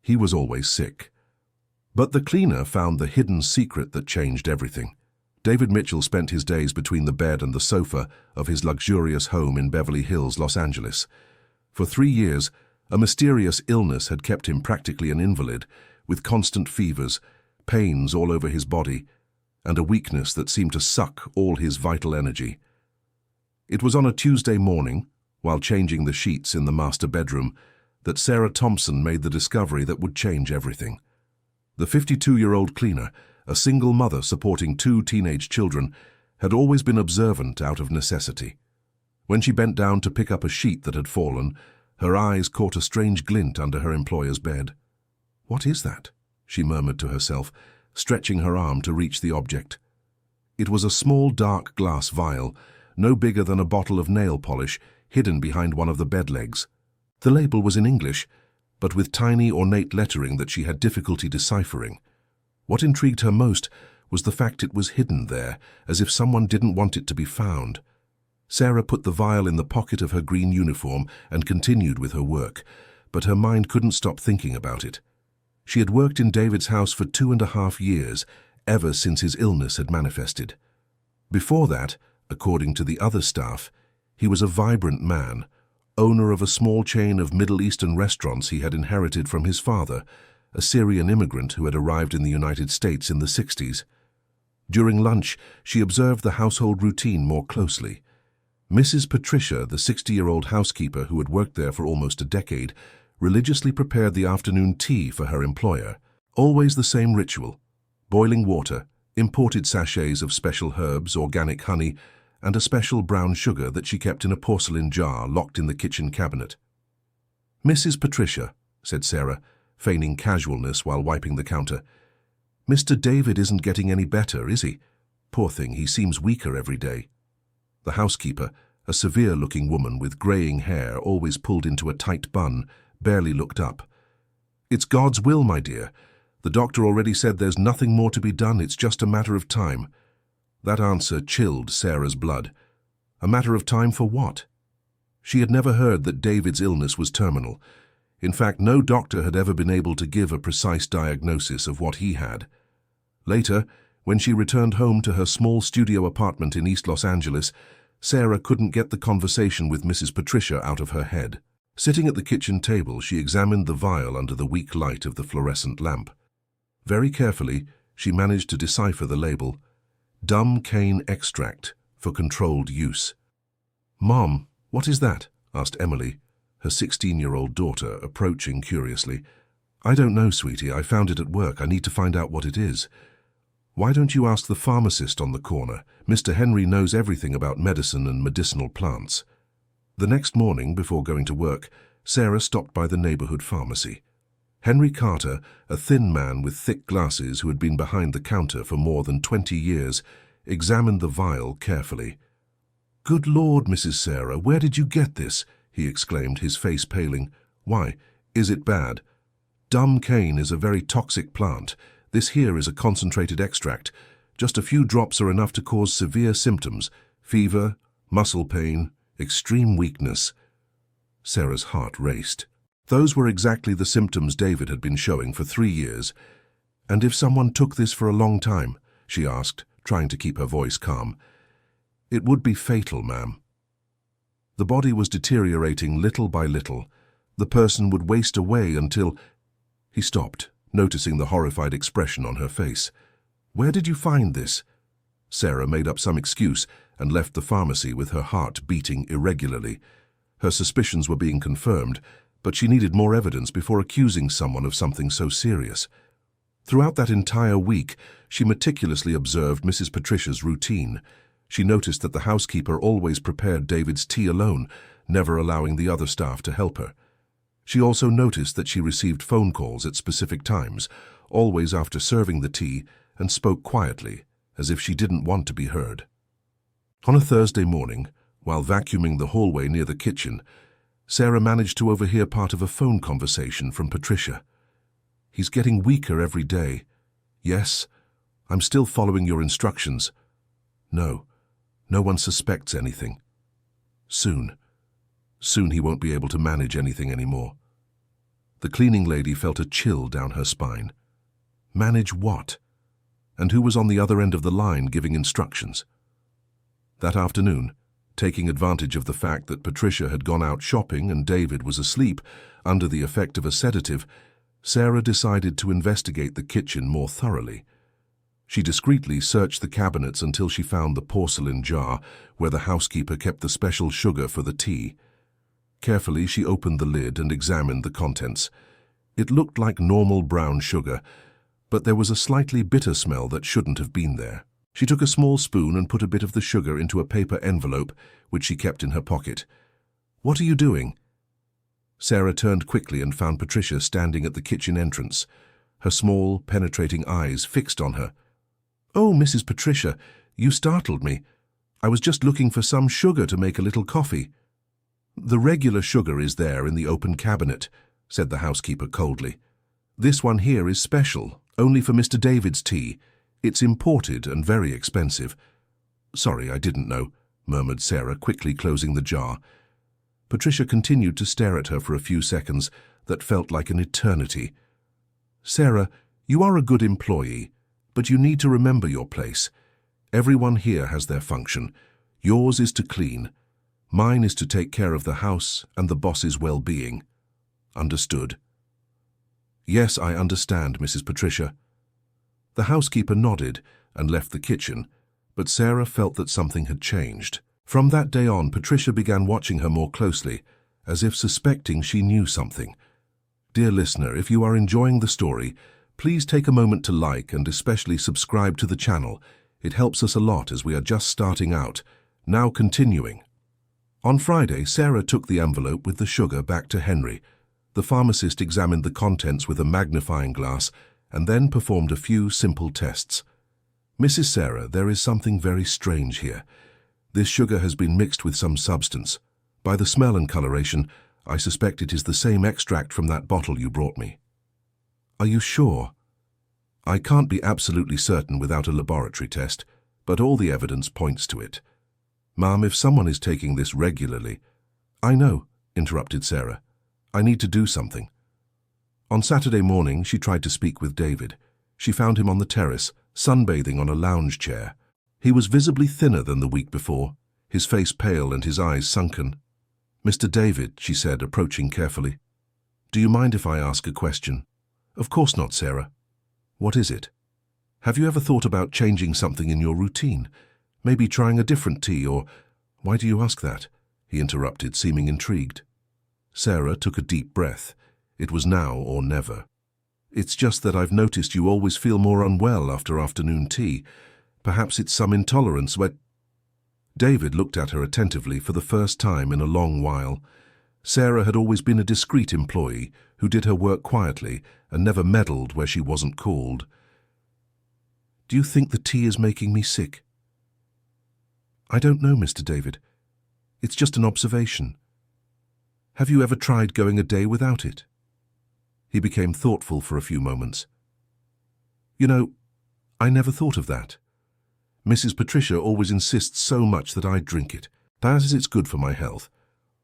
He was always sick. But the cleaner found the hidden secret that changed everything. David Mitchell spent his days between the bed and the sofa of his luxurious home in Beverly Hills, Los Angeles. For 3 years, a mysterious illness had kept him practically an invalid, with constant fevers, pains all over his body, and a weakness that seemed to suck all his vital energy. It was on a Tuesday morning, while changing the sheets in the master bedroom, that Sarah Thompson made the discovery that would change everything. The 52-year-old cleaner, a single mother supporting 2 teenage children, had always been observant out of necessity. When she bent down to pick up a sheet that had fallen, her eyes caught a strange glint under her employer's bed. "What is that?" she murmured to herself, stretching her arm to reach the object. It was a small dark glass vial, no bigger than a bottle of nail polish, hidden behind one of the bed legs. The label was in English, but with tiny ornate lettering that she had difficulty deciphering. What intrigued her most was the fact it was hidden there, as if someone didn't want it to be found. Sarah put the vial in the pocket of her green uniform and continued with her work, but her mind couldn't stop thinking about it. She had worked in David's house for 2.5 years, ever since his illness had manifested. Before that, according to the other staff, he was a vibrant man, owner of a small chain of Middle Eastern restaurants he had inherited from his father, a Syrian immigrant who had arrived in the United States in the 60s. During lunch, she observed the household routine more closely. Mrs. Patricia, the 60-year-old housekeeper who had worked there for almost a decade, religiously prepared the afternoon tea for her employer. Always the same ritual: boiling water, imported sachets of special herbs, organic honey, and a special brown sugar that she kept in a porcelain jar locked in the kitchen cabinet. "Mrs. Patricia," said Sarah, feigning casualness while wiping the counter, "Mr. David isn't getting any better, is he? Poor thing, he seems weaker every day." The housekeeper, a severe-looking woman with greying hair always pulled into a tight bun, barely looked up. "It's God's will, my dear. The doctor already said there's nothing more to be done, it's just a matter of time." That answer chilled Sarah's blood. A matter of time for what? She had never heard that David's illness was terminal. In fact, no doctor had ever been able to give a precise diagnosis of what he had. Later, when she returned home to her small studio apartment in East Los Angeles, Sarah couldn't get the conversation with Mrs. Patricia out of her head. Sitting at the kitchen table, she examined the vial under the weak light of the fluorescent lamp. Very carefully, she managed to decipher the label: Dumb Cane Extract for Controlled Use. "Mom, what is that?" asked Emily, her 16-year-old daughter, approaching curiously. "I don't know, sweetie. I found it at work. I need to find out what it is." "Why don't you ask the pharmacist on the corner? Mr. Henry knows everything about medicine and medicinal plants." The next morning, before going to work, Sarah stopped by the neighborhood pharmacy. Henry Carter, a thin man with thick glasses who had been behind the counter for more than 20 years, examined the vial carefully. "Good Lord, Mrs. Sarah, where did you get this?" he exclaimed, his face paling. "Why, is it bad?" "Dumb cane is a very toxic plant. This here is a concentrated extract. Just a few drops are enough to cause severe symptoms: fever, muscle pain, extreme weakness." Sarah's heart raced. Those were exactly the symptoms David had been showing for 3 years. "And if someone took this for a long time?" she asked, trying to keep her voice calm. "It would be fatal, ma'am." The body was deteriorating little by little. The person would waste away until... He stopped, noticing the horrified expression on her face. "Where did you find this?" Sarah made up some excuse and left the pharmacy with her heart beating irregularly. Her suspicions were being confirmed, but she needed more evidence before accusing someone of something so serious. Throughout that entire week, she meticulously observed Mrs. Patricia's routine. She noticed that the housekeeper always prepared David's tea alone, never allowing the other staff to help her. She also noticed that she received phone calls at specific times, always after serving the tea, and spoke quietly, as if she didn't want to be heard. On a Thursday morning, while vacuuming the hallway near the kitchen, Sarah managed to overhear part of a phone conversation from Patricia. "He's getting weaker every day. Yes, I'm still following your instructions. No, no one suspects anything. Soon he won't be able to manage anything anymore." The cleaning lady felt a chill down her spine. Manage what? And who was on the other end of the line giving instructions? That afternoon, taking advantage of the fact that Patricia had gone out shopping and David was asleep under the effect of a sedative, Sarah decided to investigate the kitchen more thoroughly. She discreetly searched the cabinets until she found the porcelain jar where the housekeeper kept the special sugar for the tea. Carefully, she opened the lid and examined the contents. It looked like normal brown sugar, but there was a slightly bitter smell that shouldn't have been there. She took a small spoon and put a bit of the sugar into a paper envelope, which she kept in her pocket. "What are you doing?" Sarah turned quickly and found Patricia standing at the kitchen entrance, her small, penetrating eyes fixed on her. "Oh, Mrs. Patricia, you startled me. I was just looking for some sugar to make a little coffee." "The regular sugar is there in the open cabinet," said the housekeeper coldly. "This one here is special, only for Mr. David's tea. It's imported and very expensive." "Sorry, I didn't know," murmured Sarah, quickly closing the jar. Patricia continued to stare at her for a few seconds that felt like an eternity. "Sarah, you are a good employee, but you need to remember your place. Everyone here has their function. Yours is to clean. Mine is to take care of the house and the boss's well-being. Understood?" "Yes, I understand, Mrs. Patricia." The housekeeper nodded and left the kitchen, but Sarah felt that something had changed. From that day on, Patricia began watching her more closely, as if suspecting she knew something. Dear listener, if you are enjoying the story, please take a moment to like and especially subscribe to the channel. It helps us a lot as we are just starting out. Now continuing. On Friday, Sarah took the envelope with the sugar back to Henry. The pharmacist examined the contents with a magnifying glass and then performed a few simple tests. "Mrs. Sarah, there is something very strange here. This sugar has been mixed with some substance. By the smell and coloration, I suspect it is the same extract from that bottle you brought me." "Are you sure?" "I can't be absolutely certain without a laboratory test, but all the evidence points to it. Ma'am, if someone is taking this regularly—" "I know," interrupted Sarah. "I need to do something." On Saturday morning, she tried to speak with David. She found him on the terrace, sunbathing on a lounge chair. He was visibly thinner than the week before, his face pale and his eyes sunken. "Mr. David," she said, approaching carefully. "Do you mind if I ask a question?" "Of course not, Sarah." "What is it?" "Have you ever thought about changing something in your routine? Maybe trying a different tea or—" "Why do you ask that?" he interrupted, seeming intrigued. Sarah took a deep breath. It was now or never. "It's just that I've noticed you always feel more unwell after afternoon tea. Perhaps it's some intolerance where—" David looked at her attentively for the first time in a long while. Sarah had always been a discreet employee who did her work quietly and never meddled where she wasn't called. "Do you think the tea is making me sick?" "I don't know, Mr. David. It's just an observation. Have you ever tried going a day without it?" He became thoughtful for a few moments. "You know, I never thought of that. Mrs. Patricia always insists so much that I drink it. That is, it's good for my health.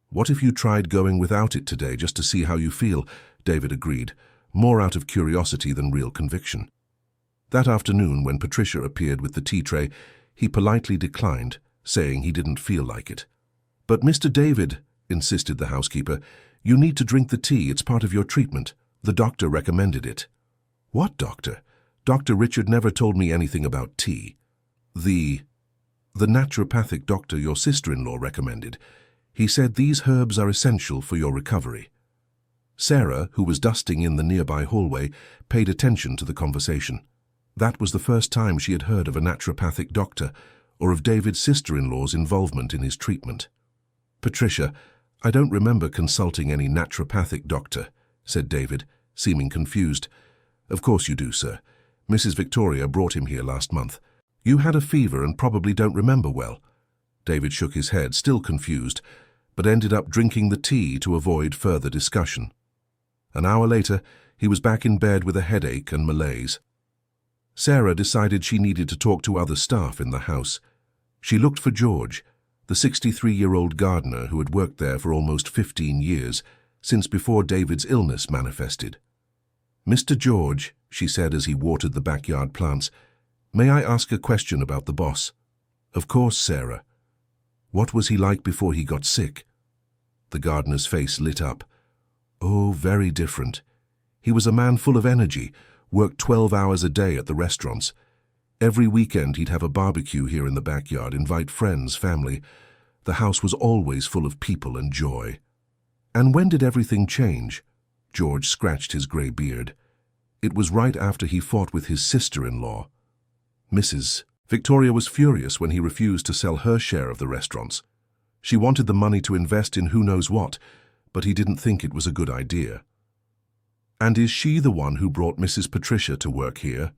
What if you tried going without it today just to see how you feel?" David agreed, more out of curiosity than real conviction. That afternoon, when Patricia appeared with the tea tray, he politely declined, saying he didn't feel like it. "But Mr. David," insisted the housekeeper, "you need to drink the tea. It's part of your treatment. The doctor recommended it." "What doctor?" "Dr. Richard never told me anything about tea." The naturopathic doctor your sister-in-law recommended. He said these herbs are essential for your recovery." Sarah, who was dusting in the nearby hallway, paid attention to the conversation. That was the first time she had heard of a naturopathic doctor or of David's sister-in-law's involvement in his treatment. "Patricia, I don't remember consulting any naturopathic doctor," said David, seeming confused. "Of course you do, sir. Mrs. Victoria brought him here last month. You had a fever and probably don't remember well." David shook his head, still confused, but ended up drinking the tea to avoid further discussion. An hour later, he was back in bed with a headache and malaise. Sarah decided she needed to talk to other staff in the house. She looked for George, the 63-year-old gardener who had worked there for almost 15 years, since before David's illness manifested. "Mr. George," she said as he watered the backyard plants, "may I ask a question about the boss?" "Of course, Sarah. What was he like before he got sick?" The gardener's face lit up. "Oh, very different. He was a man full of energy, worked 12 hours a day at the restaurants. Every weekend he'd have a barbecue here in the backyard, invite friends, family. The house was always full of people and joy." "And when did everything change?" George scratched his grey beard. "It was right after he fought with his sister-in-law, Mrs. Victoria was furious when he refused to sell her share of the restaurants. She wanted the money to invest in who knows what, but he didn't think it was a good idea." "And is she the one who brought Mrs. Patricia to work here?"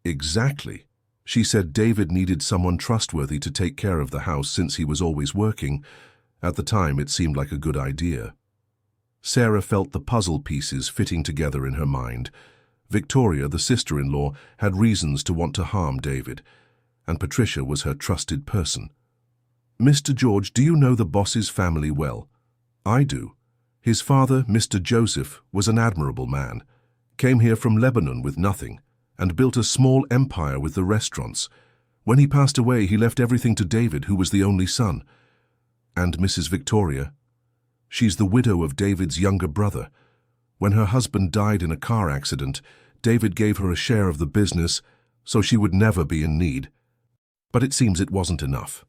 "Exactly. She said David needed someone trustworthy to take care of the house since he was always working. At the time, it seemed like a good idea." Sarah felt the puzzle pieces fitting together in her mind. Victoria, the sister-in-law, had reasons to want to harm David, and Patricia was her trusted person. "Mr. George, do you know the boss's family well?" "I do. His father, Mr. Joseph, was an admirable man, came here from Lebanon with nothing, and built a small empire with the restaurants. When he passed away, he left everything to David, who was the only son." "And Mrs. Victoria?" "She's the widow of David's younger brother. When her husband died in a car accident, David gave her a share of the business so she would never be in need. But it seems it wasn't enough."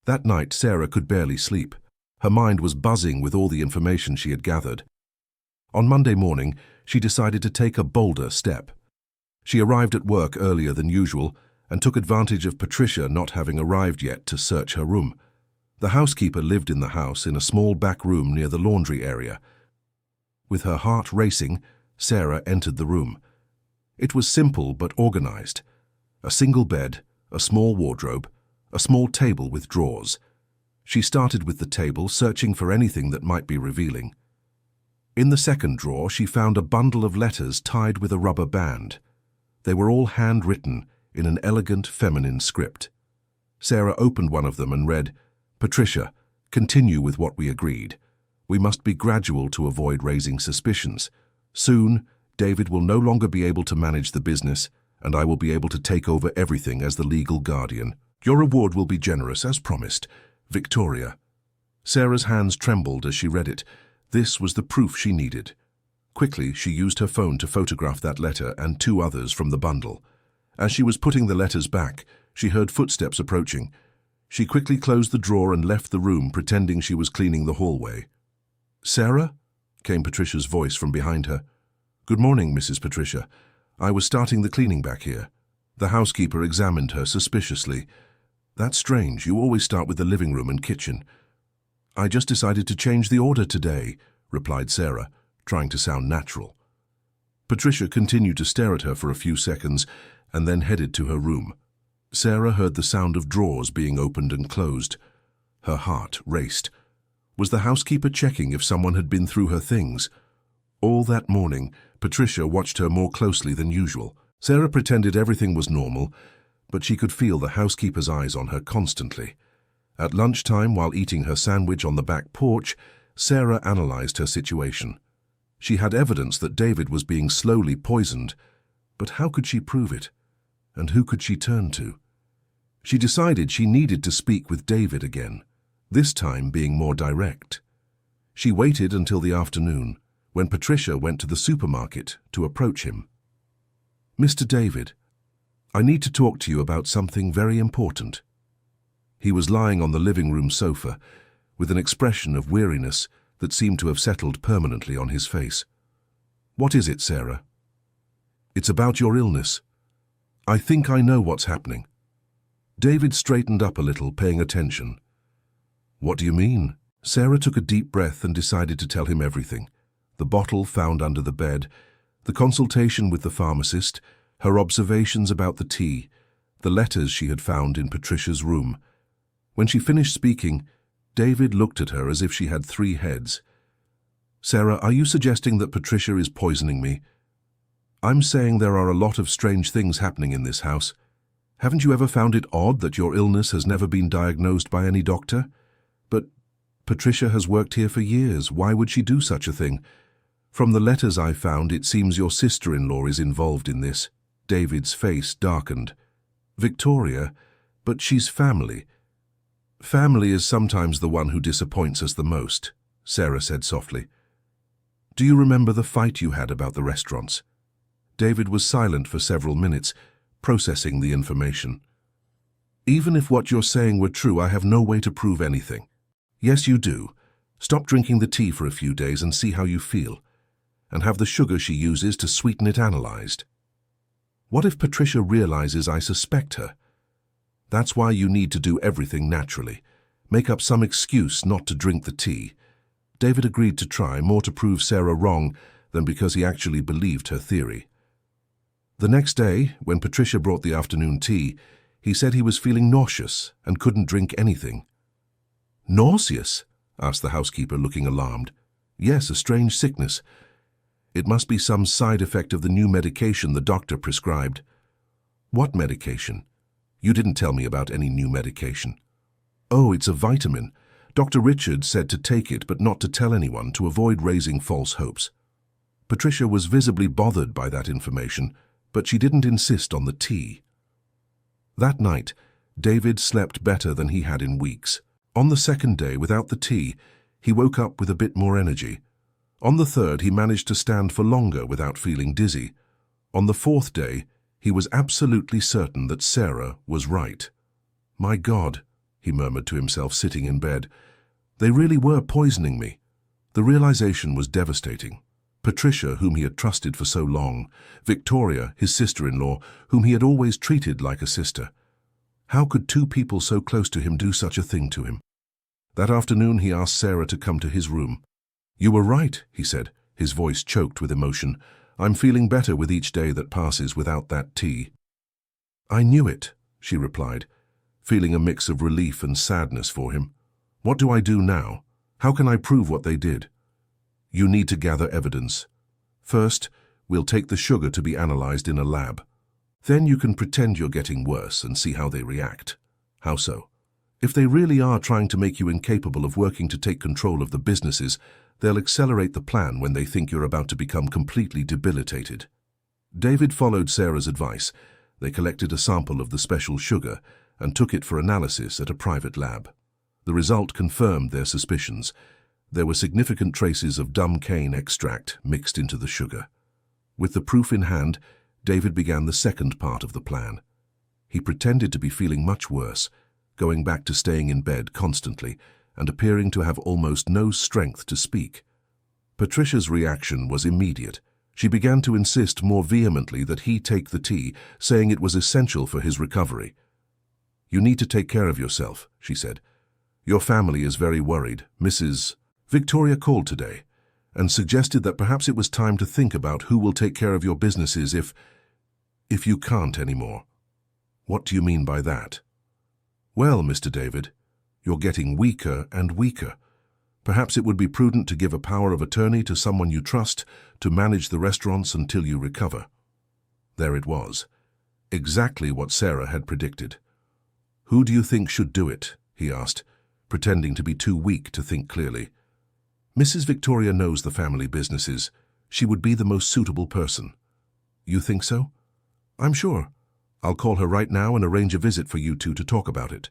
That night, Sarah could barely sleep. Her mind was buzzing with all the information she had gathered. On Monday morning, she decided to take a bolder step. She arrived at work earlier than usual and took advantage of Patricia not having arrived yet to search her room. The housekeeper lived in the house in a small back room near the laundry area. With her heart racing, Sarah entered the room. It was simple but organized. A single bed, a small wardrobe, a small table with drawers. She started with the table, searching for anything that might be revealing. In the second drawer, she found a bundle of letters tied with a rubber band. They were all handwritten in an elegant feminine script. Sarah opened one of them and read, "Patricia, continue with what we agreed. We must be gradual to avoid raising suspicions. Soon, David will no longer be able to manage the business, and I will be able to take over everything as the legal guardian. Your reward will be generous, as promised. Victoria." Sarah's hands trembled as she read it. This was the proof she needed. Quickly, she used her phone to photograph that letter and 2 others from the bundle. As she was putting the letters back, she heard footsteps approaching. She quickly closed the drawer and left the room, pretending she was cleaning the hallway. "Sarah?" came Patricia's voice from behind her. "Good morning, Mrs. Patricia. I was starting the cleaning back here." The housekeeper examined her suspiciously. "That's strange. You always start with the living room and kitchen." "I just decided to change the order today," replied Sarah, trying to sound natural. Patricia continued to stare at her for a few seconds and then headed to her room. Sarah heard the sound of drawers being opened and closed. Her heart raced. Was the housekeeper checking if someone had been through her things? All that morning, Patricia watched her more closely than usual. Sarah pretended everything was normal, but she could feel the housekeeper's eyes on her constantly. At lunchtime, while eating her sandwich on the back porch, Sarah analyzed her situation. She had evidence that David was being slowly poisoned, but how could she prove it? And who could she turn to? She decided she needed to speak with David again, this time being more direct. She waited until the afternoon, when Patricia went to the supermarket to approach him. "Mr. David, I need to talk to you about something very important." He was lying on the living room sofa, with an expression of weariness that seemed to have settled permanently on his face. "What is it, Sarah?" "It's about your illness. I think I know what's happening." David straightened up a little, paying attention. "What do you mean?" Sarah took a deep breath and decided to tell him everything. The bottle found under the bed, the consultation with the pharmacist, her observations about the tea, the letters she had found in Patricia's room. When she finished speaking, David looked at her as if she had 3 heads. "Sarah, are you suggesting that Patricia is poisoning me?" "I'm saying there are a lot of strange things happening in this house. Haven't you ever found it odd that your illness has never been diagnosed by any doctor? Patricia has worked here for years. Why would she do such a thing? From the letters I found, it seems your sister-in-law is involved in this. David's face darkened. Victoria, but she's family. Family is sometimes the one who disappoints us the most, Sarah said softly. Do you remember the fight you had about the restaurants? David was silent for several minutes, processing the information. Even if what you're saying were true, I have no way to prove anything. Yes, you do. Stop drinking the tea for a few days and see how you feel. And have the sugar she uses to sweeten it analyzed. What if Patricia realizes I suspect her? That's why you need to do everything naturally. Make up some excuse not to drink the tea. David agreed to try, more to prove Sarah wrong than because he actually believed her theory. The next day, when Patricia brought the afternoon tea, he said he was feeling nauseous and couldn't drink anything. Nauseous? Asked the housekeeper, looking alarmed. Yes, a strange sickness. It must be some side effect of the new medication the doctor prescribed. What medication? You didn't tell me about any new medication. Oh, it's a vitamin. Dr. Richard said to take it but not to tell anyone to avoid raising false hopes. Patricia was visibly bothered by that information, but she didn't insist on the tea. That night, David slept better than he had in weeks. On the second day, without the tea, he woke up with a bit more energy. On the third, he managed to stand for longer without feeling dizzy. On the fourth day, he was absolutely certain that Sarah was right. My God, he murmured to himself, sitting in bed. They really were poisoning me. The realization was devastating. Patricia, whom he had trusted for so long, Victoria, his sister-in-law, whom he had always treated like a sister. How could two people so close to him do such a thing to him? That afternoon he asked Sarah to come to his room. You were right, he said, his voice choked with emotion. I'm feeling better with each day that passes without that tea. I knew it, she replied, feeling a mix of relief and sadness for him. What do I do now? How can I prove what they did? You need to gather evidence. First, we'll take the sugar to be analyzed in a lab. Then you can pretend you're getting worse and see how they react. How so? If they really are trying to make you incapable of working to take control of the businesses, they'll accelerate the plan when they think you're about to become completely debilitated. David followed Sarah's advice. They collected a sample of the special sugar and took it for analysis at a private lab. The result confirmed their suspicions. There were significant traces of dumb cane extract mixed into the sugar. With the proof in hand, David began the second part of the plan. He pretended to be feeling much worse, going back to staying in bed constantly and appearing to have almost no strength to speak. Patricia's reaction was immediate. She began to insist more vehemently that he take the tea, saying it was essential for his recovery. You need to take care of yourself, she said. Your family is very worried. Mrs. Victoria called today and suggested that perhaps it was time to think about who will take care of your businesses if you can't anymore. What do you mean by that? Well, Mr. David, you're getting weaker and weaker. Perhaps it would be prudent to give a power of attorney to someone you trust to manage the restaurants until you recover. There it was. Exactly what Sarah had predicted. Who do you think should do it? He asked, pretending to be too weak to think clearly. Mrs. Victoria knows the family businesses. She would be the most suitable person. You think so? I'm sure. I'll call her right now and arrange a visit for you two to talk about it.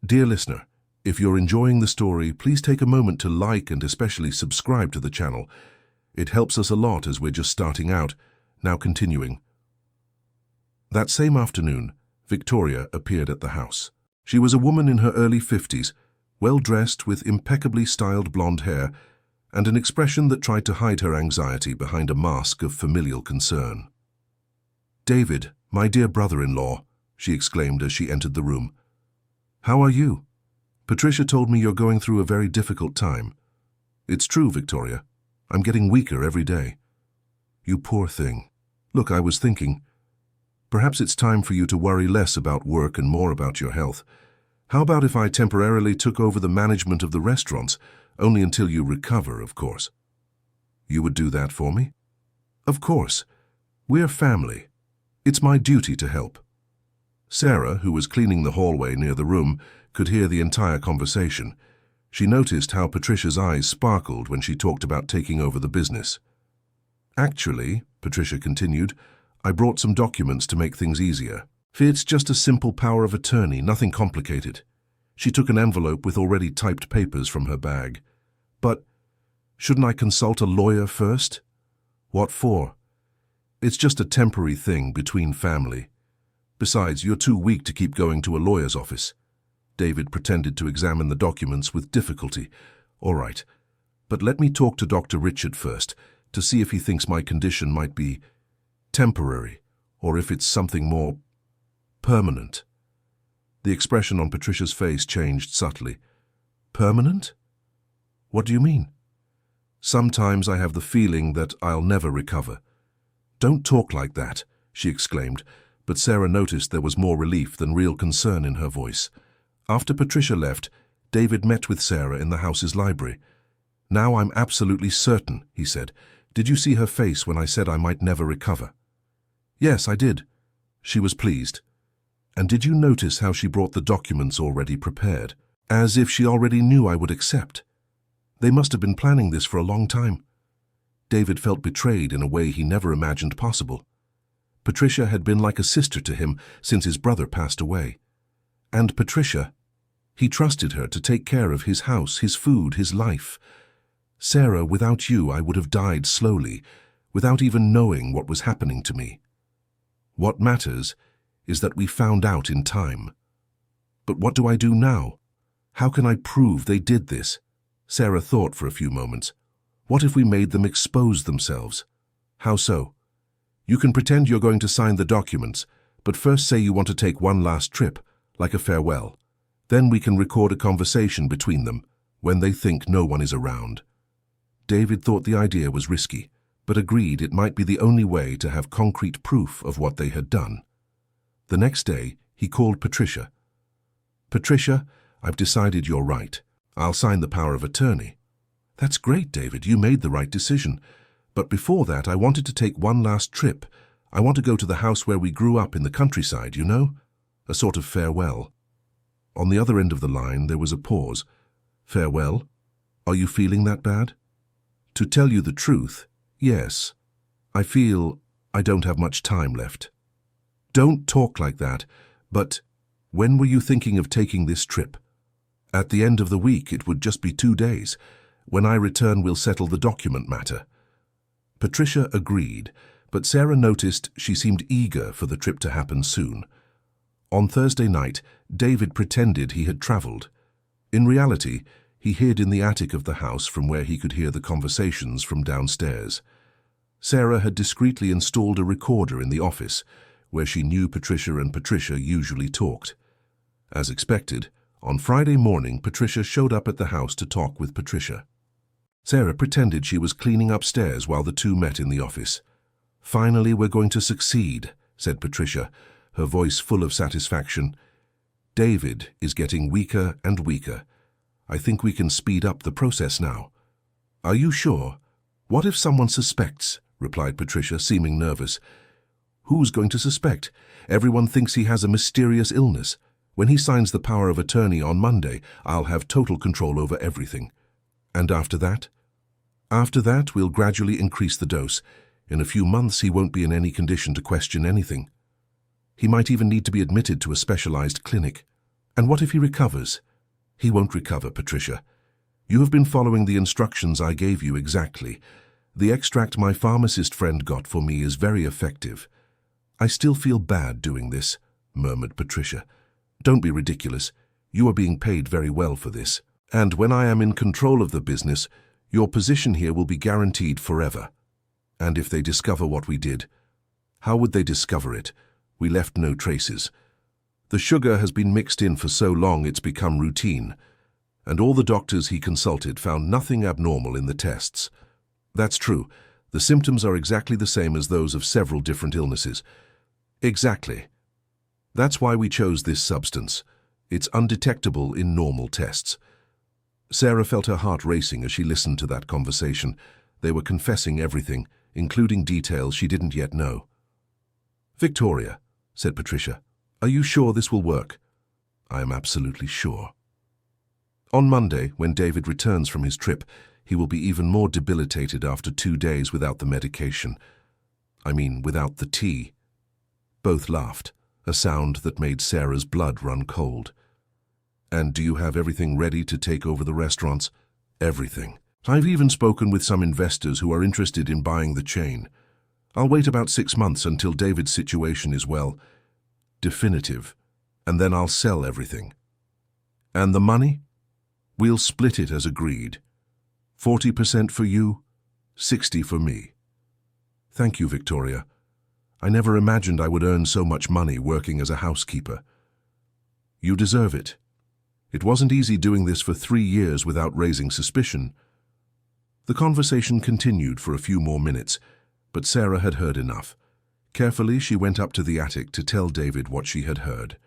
Dear listener, if you're enjoying the story, please take a moment to like and especially subscribe to the channel. It helps us a lot as we're just starting out. Now continuing. That same afternoon, Victoria appeared at the house. She was a woman in her early 50s, well-dressed with impeccably styled blonde hair and an expression that tried to hide her anxiety behind a mask of familial concern. David, my dear brother-in-law, she exclaimed as she entered the room. How are you? Patricia told me you're going through a very difficult time. It's true, Victoria. I'm getting weaker every day. You poor thing. Look, I was thinking, perhaps it's time for you to worry less about work and more about your health. How about if I temporarily took over the management of the restaurants, only until you recover, of course? You would do that for me? Of course. We're family. It's my duty to help. Sarah, who was cleaning the hallway near the room, could hear the entire conversation. She noticed how Patricia's eyes sparkled when she talked about taking over the business. "Actually," Patricia continued, "I brought some documents to make things easier. It's just a simple power of attorney, nothing complicated." She took an envelope with already typed papers from her bag. "But shouldn't I consult a lawyer first?" "What for?" "It's just a temporary thing between family. Besides, you're too weak to keep going to a lawyer's office." David pretended to examine the documents with difficulty. "All right, but let me talk to Dr. Richard first to see if he thinks my condition might be temporary or if it's something more permanent." The expression on Patricia's face changed subtly. "Permanent? What do you mean?" "Sometimes I have the feeling that I'll never recover." "Don't talk like that," she exclaimed, but Sarah noticed there was more relief than real concern in her voice. After Patricia left, David met with Sarah in the house's library. "Now I'm absolutely certain," he said. "Did you see her face when I said I might never recover?" "Yes, I did." She was pleased. "And did you notice how she brought the documents already prepared, as if she already knew I would accept? They must have been planning this for a long time." David felt betrayed in a way he never imagined possible. Patricia had been like a sister to him since his brother passed away. And Patricia, he trusted her to take care of his house, his food, his life. "Sarah, without you, I would have died slowly, without even knowing what was happening to me. What matters is that we found out in time. But what do I do now? How can I prove they did this?" Sarah thought for a few moments. "What if we made them expose themselves?" "How so?" "You can pretend you're going to sign the documents, but first say you want to take one last trip, like a farewell. Then we can record a conversation between them when they think no one is around." David thought the idea was risky, but agreed it might be the only way to have concrete proof of what they had done. The next day, he called Patricia. "Patricia, I've decided you're right. I'll sign the power of attorney." "That's great, David. You made the right decision. But before that, I wanted to take one last trip. I want to go to the house where we grew up in the countryside, you know? A sort of farewell." On the other end of the line, there was a pause. "Farewell? Are you feeling that bad?" "To tell you the truth, yes. I feel I don't have much time left." "Don't talk like that. But when were you thinking of taking this trip?" "At the end of the week. It would just be 2 days. When I return, we'll settle the document matter." Patricia agreed, but Sarah noticed she seemed eager for the trip to happen soon. On Thursday night, David pretended he had traveled. In reality, he hid in the attic of the house from where he could hear the conversations from downstairs. Sarah had discreetly installed a recorder in the office, where she knew Patricia and Patricia usually talked. As expected, on Friday morning, Patricia showed up at the house to talk with Patricia. Sarah pretended she was cleaning upstairs while the two met in the office. "Finally, we're going to succeed," said Patricia, her voice full of satisfaction. "David is getting weaker and weaker. I think we can speed up the process now." "Are you sure? What if someone suspects?" replied Patricia, seeming nervous. "Who's going to suspect? Everyone thinks he has a mysterious illness. When he signs the power of attorney on Monday, I'll have total control over everything." "And after that?" "After that, we'll gradually increase the dose. In a few months, he won't be in any condition to question anything. He might even need to be admitted to a specialized clinic. And what if he recovers?" "He won't recover, Patricia. You have been following the instructions I gave you exactly. The extract my pharmacist friend got for me is very effective." "I still feel bad doing this," murmured Patricia. "Don't be ridiculous. You are being paid very well for this. And when I am in control of the business, your position here will be guaranteed forever. And if they discover what we did, how would they discover it? We left no traces. The sugar has been mixed in for so long it's become routine, and all the doctors he consulted found nothing abnormal in the tests. That's true. The symptoms are exactly the same as those of several different illnesses." "Exactly. That's why we chose this substance. It's undetectable in normal tests." Sarah felt her heart racing as she listened to that conversation. They were confessing everything, including details she didn't yet know. "Victoria," said Patricia, "are you sure this will work?" "I am absolutely sure." On Monday, when David returns from his trip, he will be even more debilitated after 2 days without the medication. I mean, without the tea. Both laughed, a sound that made Sarah's blood run cold. And do you have everything ready to take over the restaurants? Everything. I've even spoken with some investors who are interested in buying the chain. I'll wait about 6 months until David's situation is, well, definitive, and then I'll sell everything. And the money? We'll split it as agreed. 40% for you, 60% for me. Thank you, Victoria. I never imagined I would earn so much money working as a housekeeper. You deserve it. It wasn't easy doing this for 3 years without raising suspicion. The conversation continued for a few more minutes, but Sarah had heard enough. Carefully, she went up to the attic to tell David what she had heard.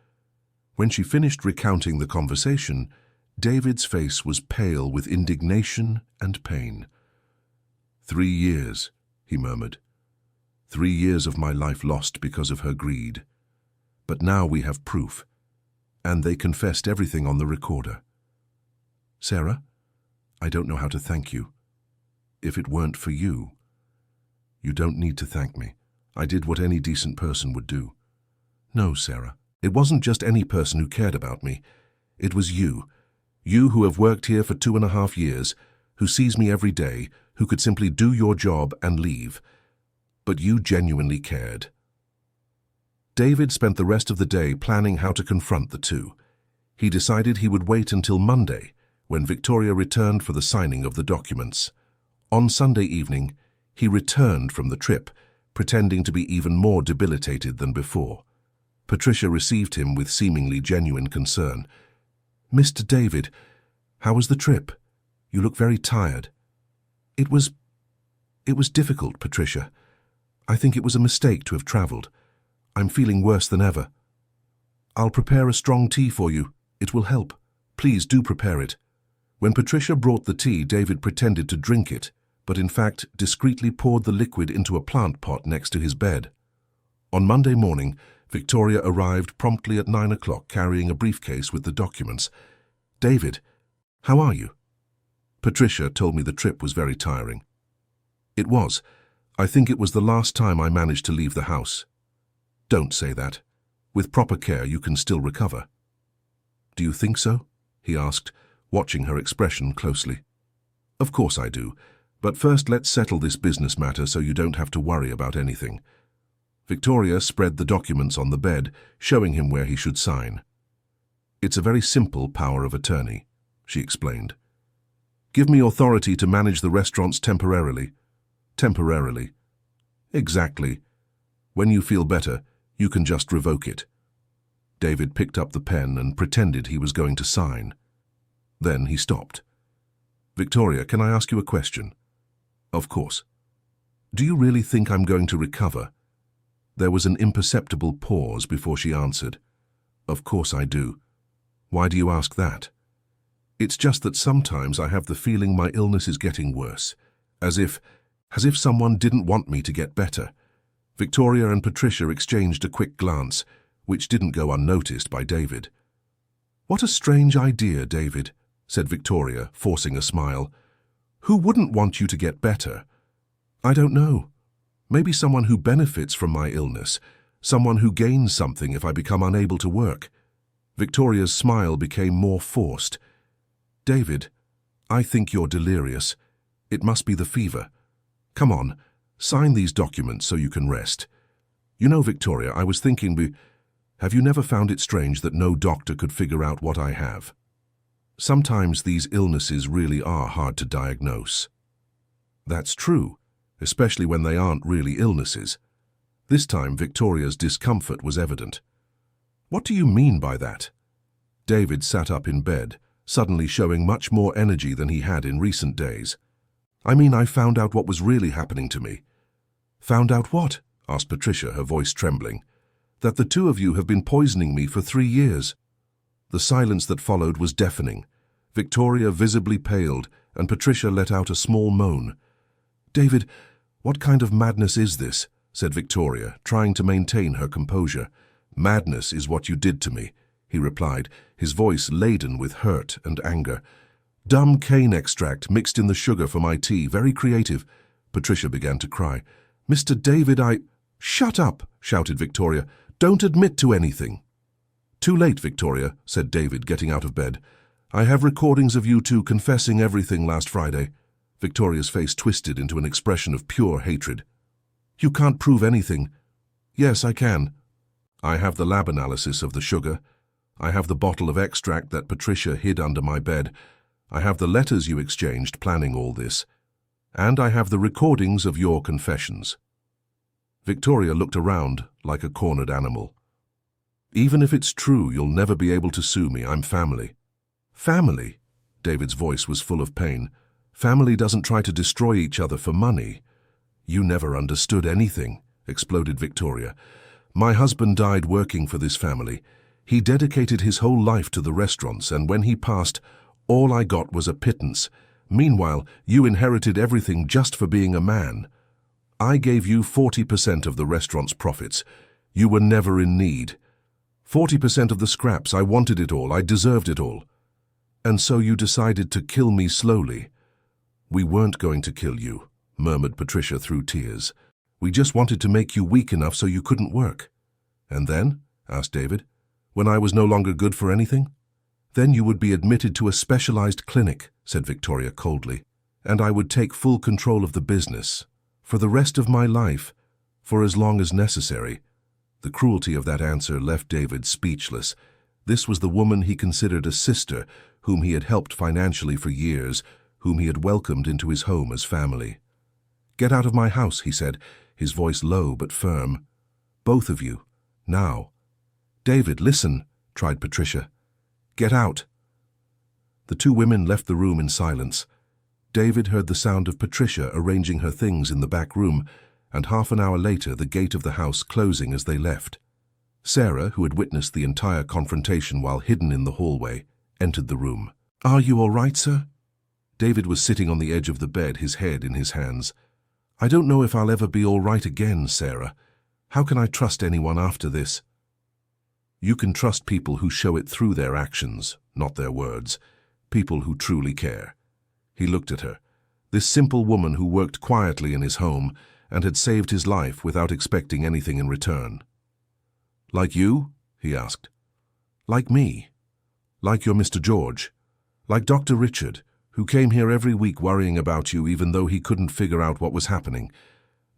When she finished recounting the conversation, David's face was pale with indignation and pain. 3 years, he murmured. 3 years of my life lost because of her greed. But now we have proof, and they confessed everything on the recorder. Sarah, I don't know how to thank you. If it weren't for you. You don't need to thank me. I did what any decent person would do. No, Sarah, it wasn't just any person who cared about me. It was you. You who have worked here for 2.5 years, who sees me every day, who could simply do your job and leave. But you genuinely cared. David spent the rest of the day planning how to confront the two. He decided he would wait until Monday, when Victoria returned for the signing of the documents. On Sunday evening, he returned from the trip, pretending to be even more debilitated than before. Patricia received him with seemingly genuine concern. "Mr. David, how was the trip? You look very tired." It was difficult, Patricia. I think it was a mistake to have traveled. I'm feeling worse than ever. I'll prepare a strong tea for you. It will help. Please do prepare it. When Patricia brought the tea, David pretended to drink it, but in fact discreetly poured the liquid into a plant pot next to his bed. On Monday morning, Victoria arrived promptly at 9 o'clock carrying a briefcase with the documents. "David, how are you?" Patricia told me the trip was very tiring. It was. I think it was the last time I managed to leave the house. Don't say that. With proper care, you can still recover. Do you think so? He asked, watching her expression closely. Of course I do, but first let's settle this business matter so you don't have to worry about anything. Victoria spread the documents on the bed, showing him where he should sign. It's a very simple power of attorney, she explained. Give me authority to manage the restaurants temporarily. Temporarily. Exactly. When you feel better, you can just revoke it. David picked up the pen and pretended he was going to sign. Then he stopped. Victoria, can I ask you a question? Of course. Do you really think I'm going to recover? There was an imperceptible pause before she answered. Of course I do. Why do you ask that? It's just that sometimes I have the feeling my illness is getting worse, as if someone didn't want me to get better. Victoria and Patricia exchanged a quick glance, which didn't go unnoticed by David. What a strange idea, David, said Victoria, forcing a smile. Who wouldn't want you to get better? I don't know. Maybe someone who benefits from my illness, someone who gains something if I become unable to work. Victoria's smile became more forced. David, I think you're delirious. It must be the fever. Come on, sign these documents so you can rest. You know, Victoria, I was thinking, have you never found it strange that no doctor could figure out what I have? Sometimes these illnesses really are hard to diagnose. That's true, especially when they aren't really illnesses. This time, Victoria's discomfort was evident. What do you mean by that? David sat up in bed, suddenly showing much more energy than he had in recent days. I mean, I found out what was really happening to me. Found out what? Asked Patricia, her voice trembling. That the two of you have been poisoning me for 3 years. The silence that followed was deafening. Victoria visibly paled, and Patricia let out a small moan. David, what kind of madness is this? Said Victoria, trying to maintain her composure. Madness is what you did to me, he replied, his voice laden with hurt and anger. Dumb cane extract mixed in the sugar for my tea. Very creative. Patricia began to cry. Mr. David, Shut up, shouted Victoria. Don't admit to anything. Too late, Victoria, said David, getting out of bed. I have recordings of you two confessing everything last Friday. Victoria's face twisted into an expression of pure hatred. You can't prove anything. Yes, I can. I have the lab analysis of the sugar. I have the bottle of extract that Patricia hid under my bed. I have the letters you exchanged planning all this. And I have the recordings of your confessions. Victoria looked around like a cornered animal. Even if it's true, you'll never be able to sue me. I'm family. Family? David's voice was full of pain. Family doesn't try to destroy each other for money. You never understood anything, exploded Victoria. My husband died working for this family. He dedicated his whole life to the restaurants, and when he passed, all I got was a pittance. Meanwhile, you inherited everything just for being a man. I gave you 40% of the restaurant's profits. You were never in need. 40% of the scraps. I wanted it all. I deserved it all. And so you decided to kill me slowly. We weren't going to kill you, murmured Patricia through tears. We just wanted to make you weak enough so you couldn't work. And then? Asked David. When I was no longer good for anything? Then you would be admitted to a specialized clinic, said Victoria coldly, and I would take full control of the business. For the rest of my life, for as long as necessary. The cruelty of that answer left David speechless. This was the woman he considered a sister, whom he had helped financially for years, whom he had welcomed into his home as family. Get out of my house, he said, his voice low but firm. Both of you. Now. David, listen, tried Patricia. Get out. The two women left the room in silence. David heard the sound of Patricia arranging her things in the back room, and half an hour later the gate of the house closing as they left. Sarah, who had witnessed the entire confrontation while hidden in the hallway, entered the room. Are you all right, sir? David was sitting on the edge of the bed, his head in his hands. I don't know if I'll ever be all right again, Sarah. How can I trust anyone after this? You can trust people who show it through their actions, not their words. People who truly care. He looked at her. This simple woman who worked quietly in his home and had saved his life without expecting anything in return. Like you? He asked. Like me. Like your Mr. George. Like Dr. Richard, who came here every week worrying about you even though he couldn't figure out what was happening.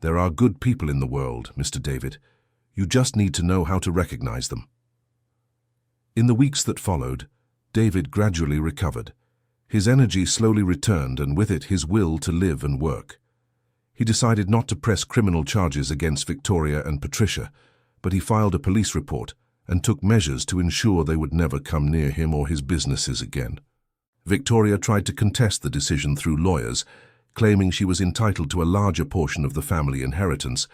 There are good people in the world, Mr. David. You just need to know how to recognize them. In the weeks that followed, David gradually recovered. His energy slowly returned, and with it his will to live and work. He decided not to press criminal charges against Victoria and Patricia, but he filed a police report and took measures to ensure they would never come near him or his businesses again. Victoria tried to contest the decision through lawyers, claiming she was entitled to a larger portion of the family inheritance,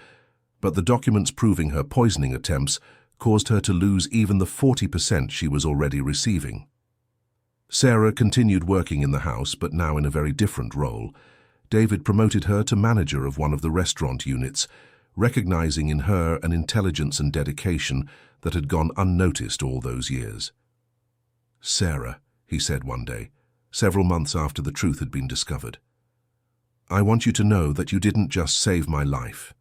but the documents proving her poisoning attempts caused her to lose even the 40% she was already receiving. Sarah continued working in the house, but now in a very different role. David promoted her to manager of one of the restaurant units, recognizing in her an intelligence and dedication that had gone unnoticed all those years. Sarah, he said one day, several months after the truth had been discovered, I want you to know that you didn't just save my life.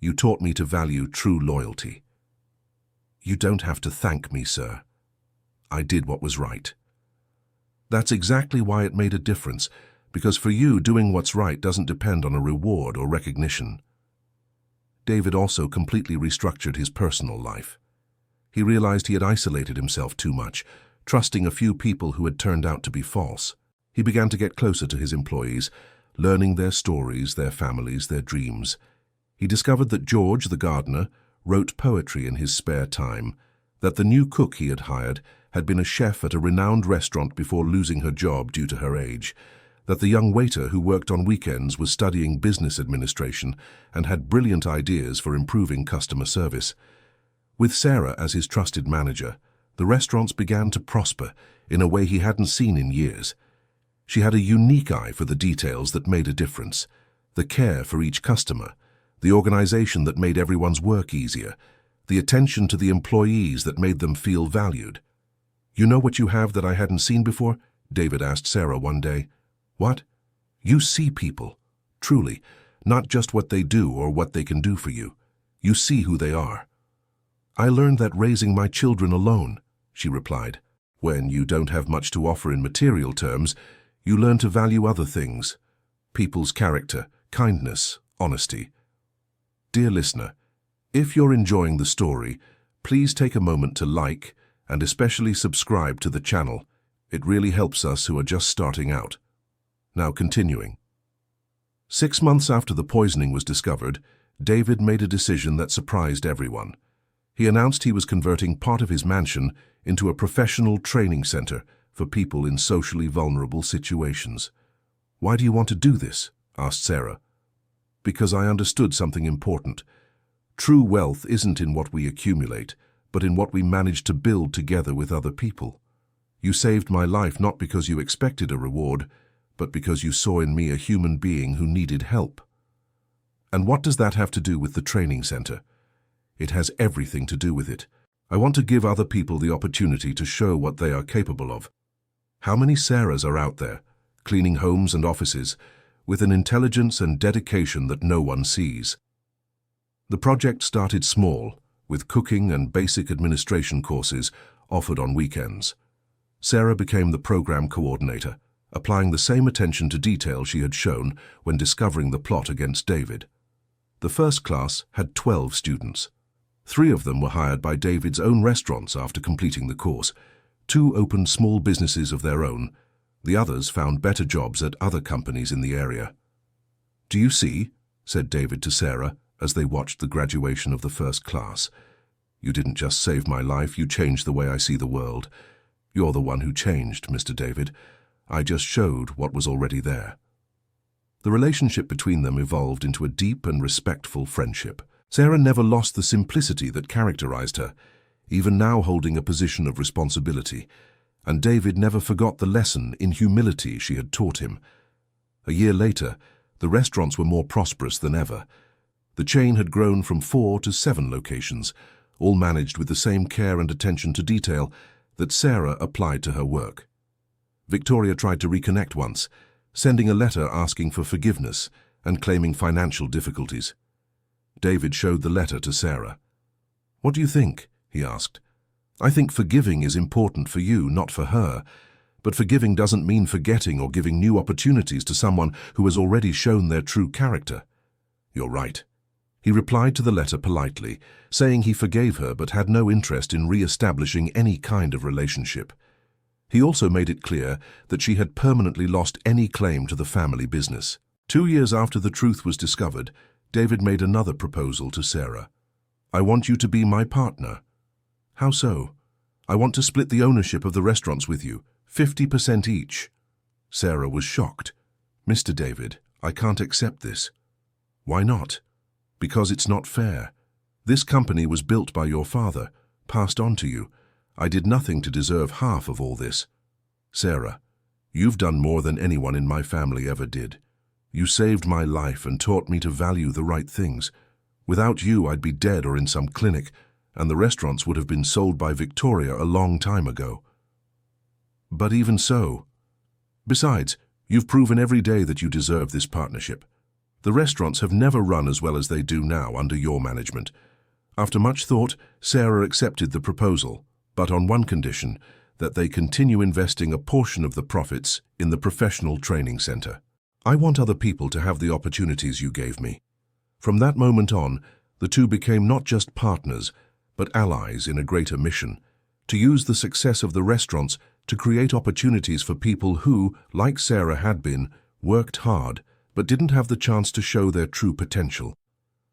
You taught me to value true loyalty. You don't have to thank me, sir. I did what was right. That's exactly why it made a difference, because for you, doing what's right doesn't depend on a reward or recognition. David also completely restructured his personal life. He realized he had isolated himself too much, trusting a few people who had turned out to be false. He began to get closer to his employees, learning their stories, their families, their dreams. He discovered that George, the gardener, wrote poetry in his spare time, that the new cook he had hired had been a chef at a renowned restaurant before losing her job due to her age, that the young waiter who worked on weekends was studying business administration and had brilliant ideas for improving customer service. With Sarah as his trusted manager, the restaurants began to prosper in a way he hadn't seen in years. She had a unique eye for the details that made a difference, the care for each customer, the organization that made everyone's work easier, the attention to the employees that made them feel valued. You know what you have that I hadn't seen before? David asked Sarah one day. What? You see people, truly, not just what they do or what they can do for you. You see who they are. I learned that raising my children alone, she replied. When you don't have much to offer in material terms, you learn to value other things. People's character, kindness, honesty. Dear listener, if you're enjoying the story, please take a moment to like and especially subscribe to the channel. It really helps us who are just starting out. Now continuing. 6 months after the poisoning was discovered, David made a decision that surprised everyone. He announced he was converting part of his mansion into a professional training center for people in socially vulnerable situations. Why do you want to do this? Asked Sarah. Because I understood something important. True wealth isn't in what we accumulate, but in what we manage to build together with other people. You saved my life not because you expected a reward, but because you saw in me a human being who needed help. And what does that have to do with the training center? It has everything to do with it. I want to give other people the opportunity to show what they are capable of. How many Sarahs are out there, cleaning homes and offices, with an intelligence and dedication that no one sees? The project started small, with cooking and basic administration courses offered on weekends. Sarah became the program coordinator, applying the same attention to detail she had shown when discovering the plot against David. The first class had 12 students. 3 of them were hired by David's own restaurants after completing the course. 2 opened small businesses of their own. The others found better jobs at other companies in the area. Do you see? Said David to Sarah as they watched the graduation of the first class. You didn't just save my life, you changed the way I see the world. You're the one who changed, Mr. David. I just showed what was already there. The relationship between them evolved into a deep and respectful friendship. Sarah never lost the simplicity that characterized her, even now holding a position of responsibility, and David never forgot the lesson in humility she had taught him. A year later, the restaurants were more prosperous than ever. The chain had grown from 4 to 7 locations, all managed with the same care and attention to detail that Sarah applied to her work. Victoria tried to reconnect once, sending a letter asking for forgiveness and claiming financial difficulties. David showed the letter to Sarah. What do you think? He asked. I think forgiving is important for you, not for her. But forgiving doesn't mean forgetting or giving new opportunities to someone who has already shown their true character. You're right. He replied to the letter politely, saying he forgave her but had no interest in re-establishing any kind of relationship. He also made it clear that she had permanently lost any claim to the family business. 2 years after the truth was discovered, David made another proposal to Sarah. I want you to be my partner. How so? I want to split the ownership of the restaurants with you, 50% each. Sarah was shocked. Mr. David, I can't accept this. Why not? Because it's not fair. This company was built by your father, passed on to you. I did nothing to deserve half of all this. Sarah, you've done more than anyone in my family ever did. You saved my life and taught me to value the right things. Without you, I'd be dead or in some clinic, and the restaurants would have been sold by Victoria a long time ago. But even so. Besides, you've proven every day that you deserve this partnership. The restaurants have never run as well as they do now under your management. After much thought, Sarah accepted the proposal, but on one condition, that they continue investing a portion of the profits in the professional training center. I want other people to have the opportunities you gave me. From that moment on, the two became not just partners, but allies in a greater mission, to use the success of the restaurants to create opportunities for people who, like Sarah had been, worked hard, but didn't have the chance to show their true potential.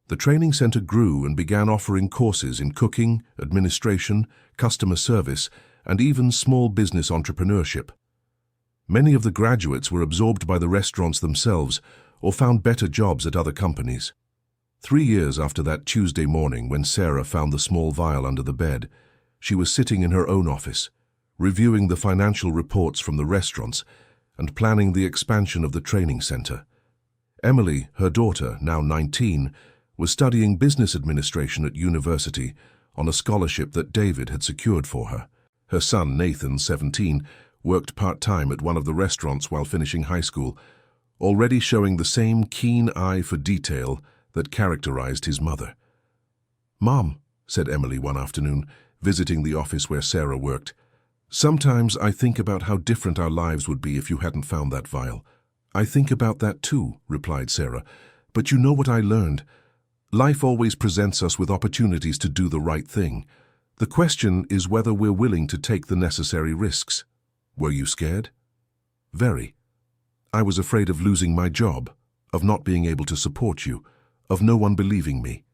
The training center grew and began offering courses in cooking, administration, customer service, and even small business entrepreneurship. Many of the graduates were absorbed by the restaurants themselves or found better jobs at other companies. 3 years after that Tuesday morning when Sarah found the small vial under the bed, she was sitting in her own office, reviewing the financial reports from the restaurants and planning the expansion of the training center. Emily, her daughter, now 19, was studying business administration at university on a scholarship that David had secured for her. Her son, Nathan, 17, worked part-time at one of the restaurants while finishing high school, already showing the same keen eye for detail that characterized his mother. "Mom," said Emily one afternoon, visiting the office where Sarah worked, "sometimes I think about how different our lives would be if you hadn't found that vial." "I think about that too," replied Sarah, "but you know what I learned? Life always presents us with opportunities to do the right thing. The question is whether we're willing to take the necessary risks." "Were you scared?" "Very. I was afraid of losing my job, of not being able to support you, of no one believing me.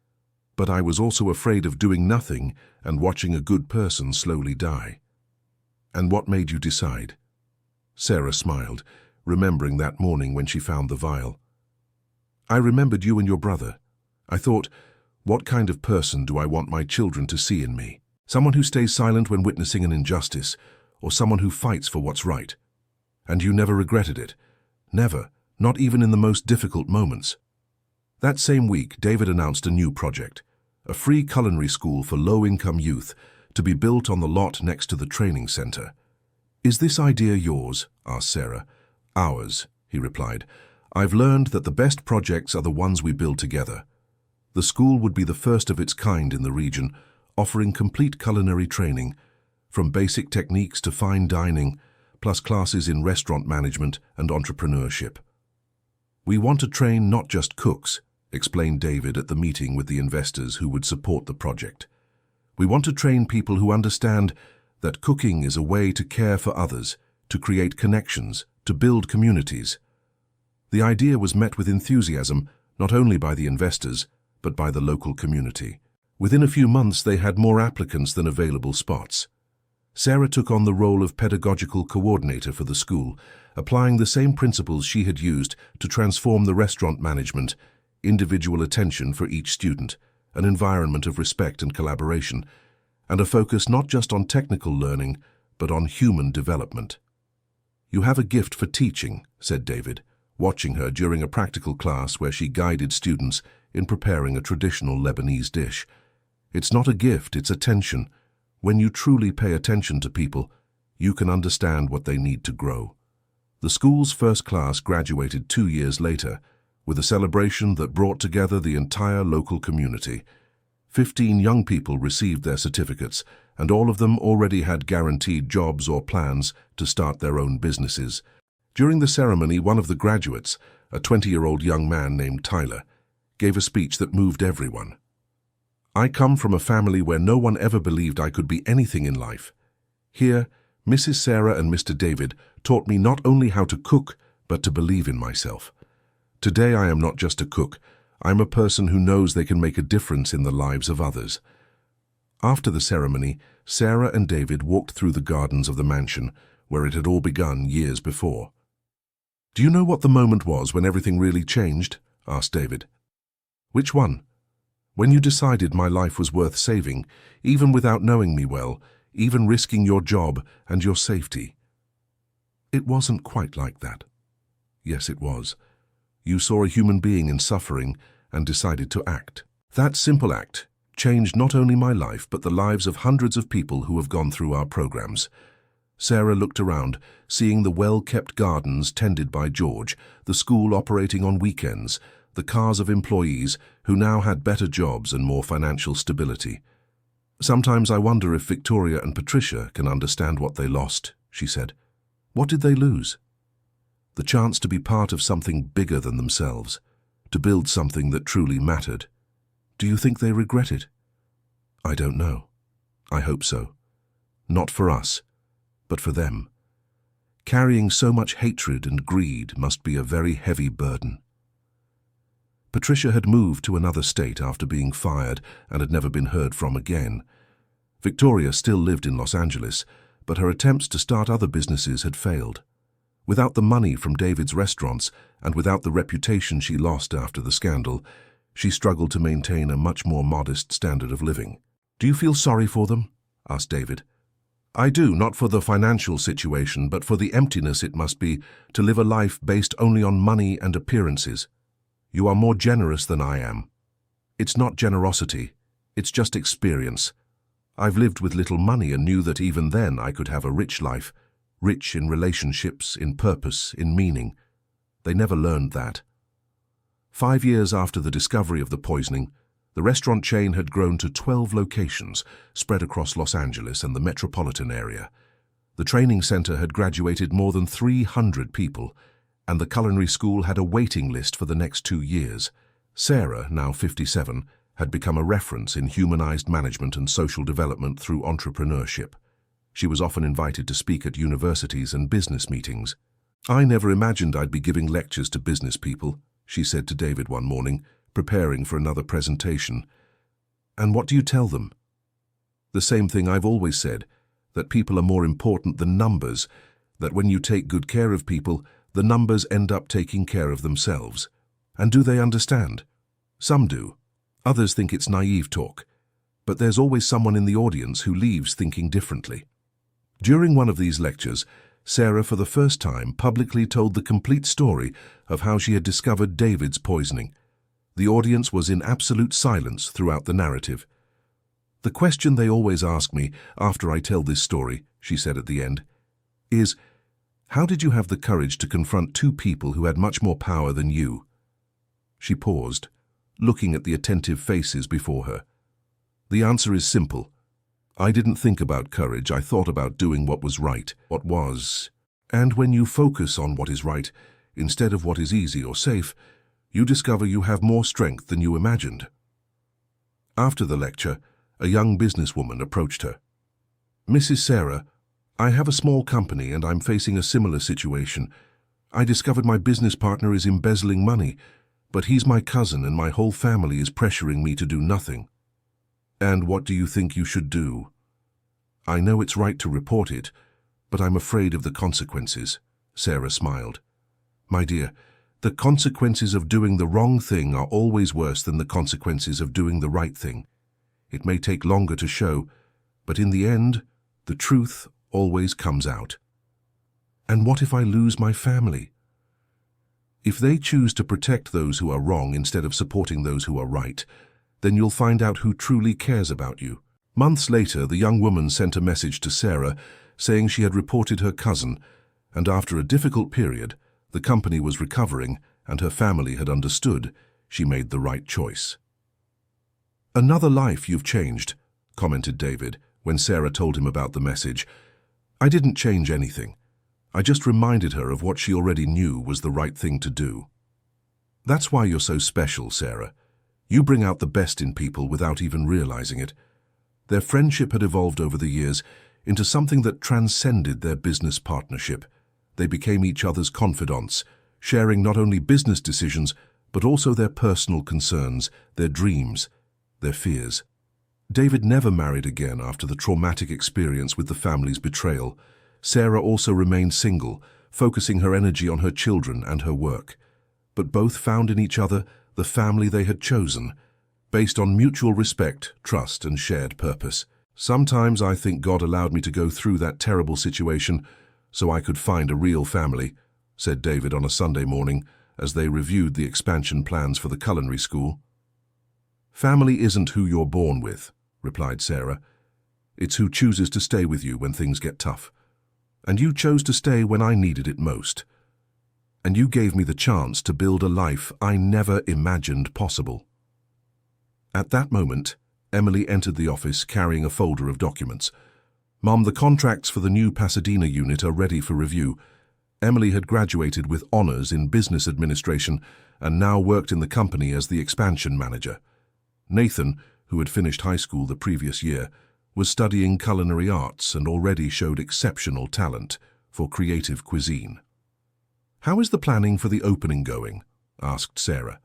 But I was also afraid of doing nothing and watching a good person slowly die." "And what made you decide?" Sarah smiled, remembering that morning when she found the vial. "I remembered you and your brother. I thought, what kind of person do I want my children to see in me? Someone who stays silent when witnessing an injustice, or someone who fights for what's right? And you never regretted it. Never, not even in the most difficult moments." That same week, David announced a new project, a free culinary school for low-income youth to be built on the lot next to the training center. "Is this idea yours?" asked Sarah. "Ours," he replied. "I've learned that the best projects are the ones we build together." The school would be the first of its kind in the region, offering complete culinary training, from basic techniques to fine dining, plus classes in restaurant management and entrepreneurship. "We want to train not just cooks," explained David at the meeting with the investors who would support the project. "We want to train people who understand that cooking is a way to care for others, to create connections, to build communities." The idea was met with enthusiasm, not only by the investors, but by the local community. Within a few months, they had more applicants than available spots. Sarah took on the role of pedagogical coordinator for the school, applying the same principles she had used to transform the restaurant management: individual attention for each student, an environment of respect and collaboration, and a focus not just on technical learning, but on human development. "You have a gift for teaching," said David, watching her during a practical class where she guided students in preparing a traditional Lebanese dish. "It's not a gift, it's attention. When you truly pay attention to people, you can understand what they need to grow." The school's first class graduated 2 years later, with a celebration that brought together the entire local community. 15 young people received their certificates, and all of them already had guaranteed jobs or plans to start their own businesses. During the ceremony, one of the graduates, a 20-year-old young man named Tyler, gave a speech that moved everyone. "I come from a family where no one ever believed I could be anything in life. Here, Mrs. Sarah and Mr. David taught me not only how to cook, but to believe in myself. Today I am not just a cook, I'm a person who knows they can make a difference in the lives of others." After the ceremony, Sarah and David walked through the gardens of the mansion, where it had all begun years before. "Do you know what the moment was when everything really changed?" asked David. "Which one?" "When you decided my life was worth saving, even without knowing me well, even risking your job and your safety." "It wasn't quite like that." "Yes, it was. You saw a human being in suffering and decided to act. That simple act changed not only my life, but the lives of hundreds of people who have gone through our programs." Sarah looked around, seeing the well-kept gardens tended by George, the school operating on weekends, the cars of employees who now had better jobs and more financial stability. "Sometimes I wonder if Victoria and Patricia can understand what they lost," she said. "What did they lose?" "The chance to be part of something bigger than themselves, to build something that truly mattered. Do you think they regret it?" "I don't know. I hope so. Not for us, but for them. Carrying so much hatred and greed must be a very heavy burden." Patricia had moved to another state after being fired and had never been heard from again. Victoria still lived in Los Angeles, but her attempts to start other businesses had failed. Without the money from David's restaurants and without the reputation she lost after the scandal, she struggled to maintain a much more modest standard of living. "Do you feel sorry for them?" asked David. "I do, not for the financial situation, but for the emptiness it must be to live a life based only on money and appearances. You are more generous than I am. It's not generosity, it's just experience. I've lived with little money and knew that even then I could have a rich life, rich in relationships, in purpose, in meaning. They never learned that. 5 years after the discovery of the poisoning, the restaurant chain had grown to 12 locations spread across Los Angeles and the metropolitan area. The training center had graduated more than 300 people, and the culinary school had a waiting list for the next 2 years. Sarah, now 57, had become a reference in humanized management and social development through entrepreneurship. She was often invited to speak at universities and business meetings. "I never imagined I'd be giving lectures to business people," she said to David one morning, preparing for another presentation. "And what do you tell them?" "The same thing I've always said, that people are more important than numbers, that when you take good care of people, the numbers end up taking care of themselves." And do they understand? Some do. Others think it's naive talk. But there's always someone in the audience who leaves thinking differently. During one of these lectures, Sarah for the first time publicly told the complete story of how she had discovered David's poisoning. The audience was in absolute silence throughout the narrative. "The question they always ask me after I tell this story," she said at the end, is, "How did you have the courage to confront two people who had much more power than you?" She paused, looking at the attentive faces before her. "The answer is simple. I didn't think about courage, I thought about doing what was right, what was. And when you focus on what is right, instead of what is easy or safe, you discover you have more strength than you imagined." After the lecture, a young businesswoman approached her. "Mrs. Sarah, I have a small company and I'm facing a similar situation. I discovered my business partner is embezzling money, but he's my cousin and my whole family is pressuring me to do nothing." "And what do you think you should do?" "I know it's right to report it, but I'm afraid of the consequences," Sarah smiled. "My dear, the consequences of doing the wrong thing are always worse than the consequences of doing the right thing. It may take longer to show, but in the end, the truth always comes out." "And what if I lose my family?" "If they choose to protect those who are wrong instead of supporting those who are right, then you'll find out who truly cares about you." Months later, the young woman sent a message to Sarah saying she had reported her cousin, and after a difficult period, the company was recovering and her family had understood she made the right choice. "Another life you've changed," commented David when Sarah told him about the message. "I didn't change anything. I just reminded her of what she already knew was the right thing to do." That's why you're so special, Sarah. You bring out the best in people without even realizing it. Their friendship had evolved over the years into something that transcended their business partnership. They became each other's confidants, sharing not only business decisions, but also their personal concerns, their dreams, their fears. David never married again after the traumatic experience with the family's betrayal. Sarah also remained single, focusing her energy on her children and her work. But both found in each other the family they had chosen, based on mutual respect, trust, and shared purpose. Sometimes I think God allowed me to go through that terrible situation so I could find a real family, said David on a Sunday morning as they reviewed the expansion plans for the culinary school. Family isn't who you're born with, replied Sarah. It's who chooses to stay with you when things get tough. And you chose to stay when I needed it most. And you gave me the chance to build a life I never imagined possible. At that moment, Emily entered the office carrying a folder of documents. Mom, the contracts for the new Pasadena unit are ready for review. Emily had graduated with honors in business administration and now worked in the company as the expansion manager. Nathan, who had finished high school the previous year, was studying culinary arts and already showed exceptional talent for creative cuisine. How is the planning for the opening going? Asked Sarah.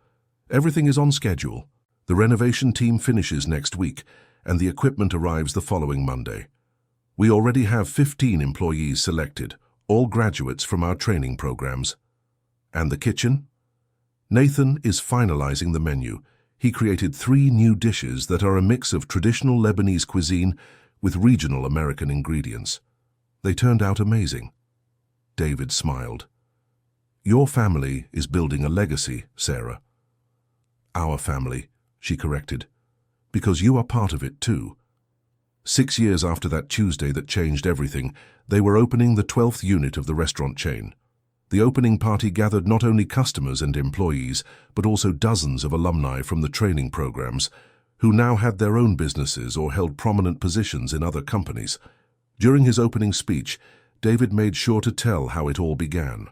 Everything is on schedule. The renovation team finishes next week and the equipment arrives the following Monday. We already have 15 employees selected, all graduates from our training programs. And the kitchen? Nathan is finalizing the menu. He created 3 new dishes that are a mix of traditional Lebanese cuisine with regional American ingredients. They turned out amazing. David smiled. Your family is building a legacy, Sarah. Our family, she corrected, because you are part of it too. 6 years after that Tuesday that changed everything, they were opening the 12th unit of the restaurant chain. The opening party gathered not only customers and employees, but also dozens of alumni from the training programs, who now had their own businesses or held prominent positions in other companies. During his opening speech, David made sure to tell how it all began.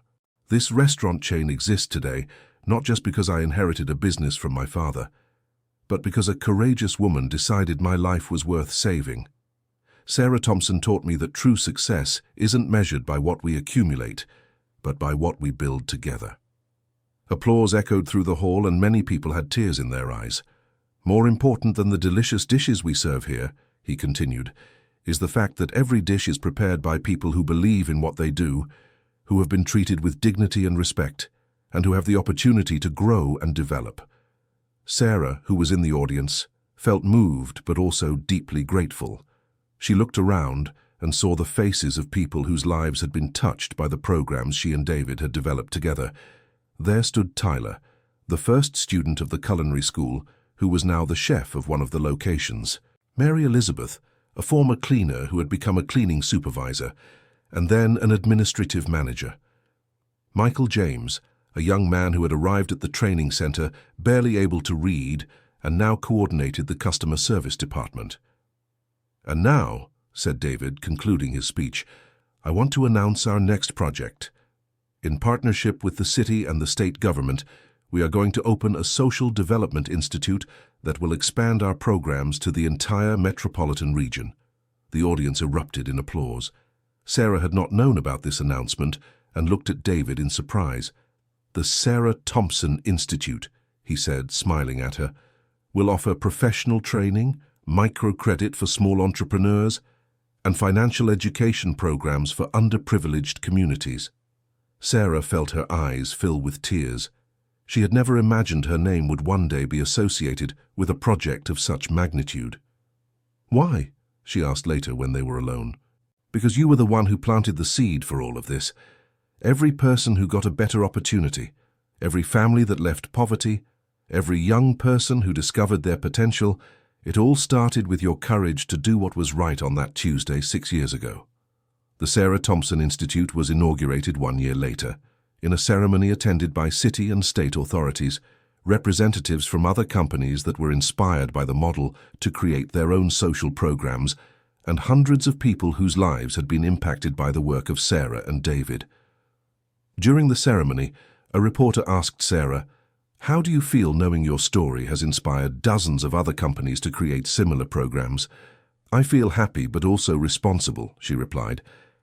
This restaurant chain exists today, not just because I inherited a business from my father, but because a courageous woman decided my life was worth saving. Sarah Thompson taught me that true success isn't measured by what we accumulate, but by what we build together. Applause echoed through the hall, and many people had tears in their eyes. More important than the delicious dishes we serve here, he continued, is the fact that every dish is prepared by people who believe in what they do, who have been treated with dignity and respect, and who have the opportunity to grow and develop. Sarah, who was in the audience, felt moved but also deeply grateful. She looked around and saw the faces of people whose lives had been touched by the programs she and David had developed together. There stood Tyler, the first student of the culinary school, who was now the chef of one of the locations. Mary Elizabeth, a former cleaner who had become a cleaning supervisor, and then an administrative manager. Michael James, a young man who had arrived at the training center, barely able to read, and now coordinated the customer service department. "And now," said David, concluding his speech, "I want to announce our next project. In partnership with the city and the state government, we are going to open a social development institute that will expand our programs to the entire metropolitan region." The audience erupted in applause. Sarah had not known about this announcement and looked at David in surprise. "The Sarah Thompson Institute," he said, smiling at her, "will offer professional training, microcredit for small entrepreneurs, and financial education programs for underprivileged communities." Sarah felt her eyes fill with tears. She had never imagined her name would one day be associated with a project of such magnitude. "Why?" she asked later when they were alone. "Because you were the one who planted the seed for all of this. Every person who got a better opportunity, every family that left poverty, every young person who discovered their potential, it all started with your courage to do what was right on that Tuesday 6 years ago." The Sarah Thompson Institute was inaugurated 1 year later, in a ceremony attended by city and state authorities, representatives from other companies that were inspired by the model to create their own social programs, and hundreds of people whose lives had been impacted by the work of Sarah and David. During the ceremony, a reporter asked Sarah, "How do you feel knowing your story has inspired dozens of other companies to create similar programs?" "I feel happy but also responsible," she replied.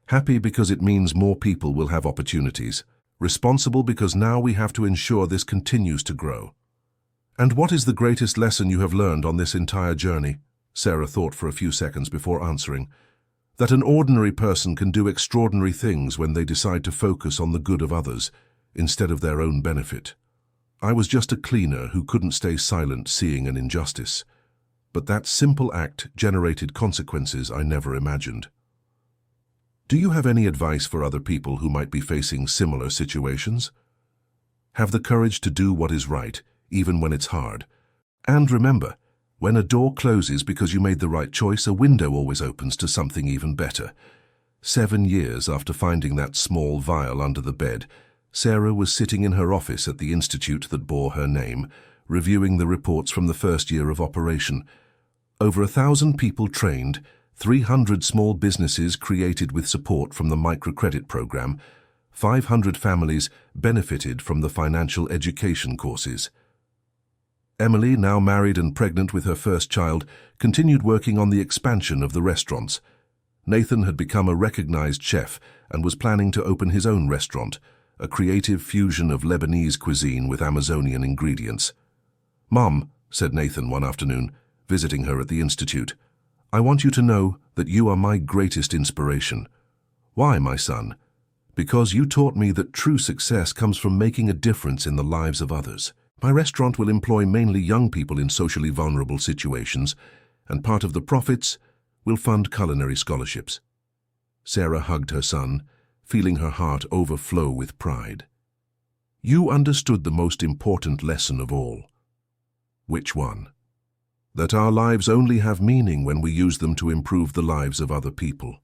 "Happy because it means more people will have opportunities. Responsible because now we have to ensure this continues to grow." "And what is the greatest lesson you have learned on this entire journey?" Sarah thought for a few seconds before answering. "That an ordinary person can do extraordinary things when they decide to focus on the good of others, instead of their own benefit. I was just a cleaner who couldn't stay silent seeing an injustice. But that simple act generated consequences I never imagined." Do you have any advice for other people who might be facing similar situations? Have the courage to do what is right, even when it's hard. And remember, when a door closes because you made the right choice, a window always opens to something even better. 7 years after finding that small vial under the bed, Sarah was sitting in her office at the institute that bore her name, reviewing the reports from the first year of operation. Over 1,000 people trained, 300 small businesses created with support from the microcredit program, 500 families benefited from the financial education courses. Emily, now married and pregnant with her first child, continued working on the expansion of the restaurants. Nathan had become a recognized chef and was planning to open his own restaurant, a creative fusion of Lebanese cuisine with Amazonian ingredients. "Mom," said Nathan one afternoon, visiting her at the institute, "I want you to know that you are my greatest inspiration." "Why, my son?" "Because you taught me that true success comes from making a difference in the lives of others. My restaurant will employ mainly young people in socially vulnerable situations, and part of the profits will fund culinary scholarships." Sarah hugged her son, feeling her heart overflow with pride. "You understood the most important lesson of all." "Which one?" that our lives only have meaning when we use them to improve the lives of other people.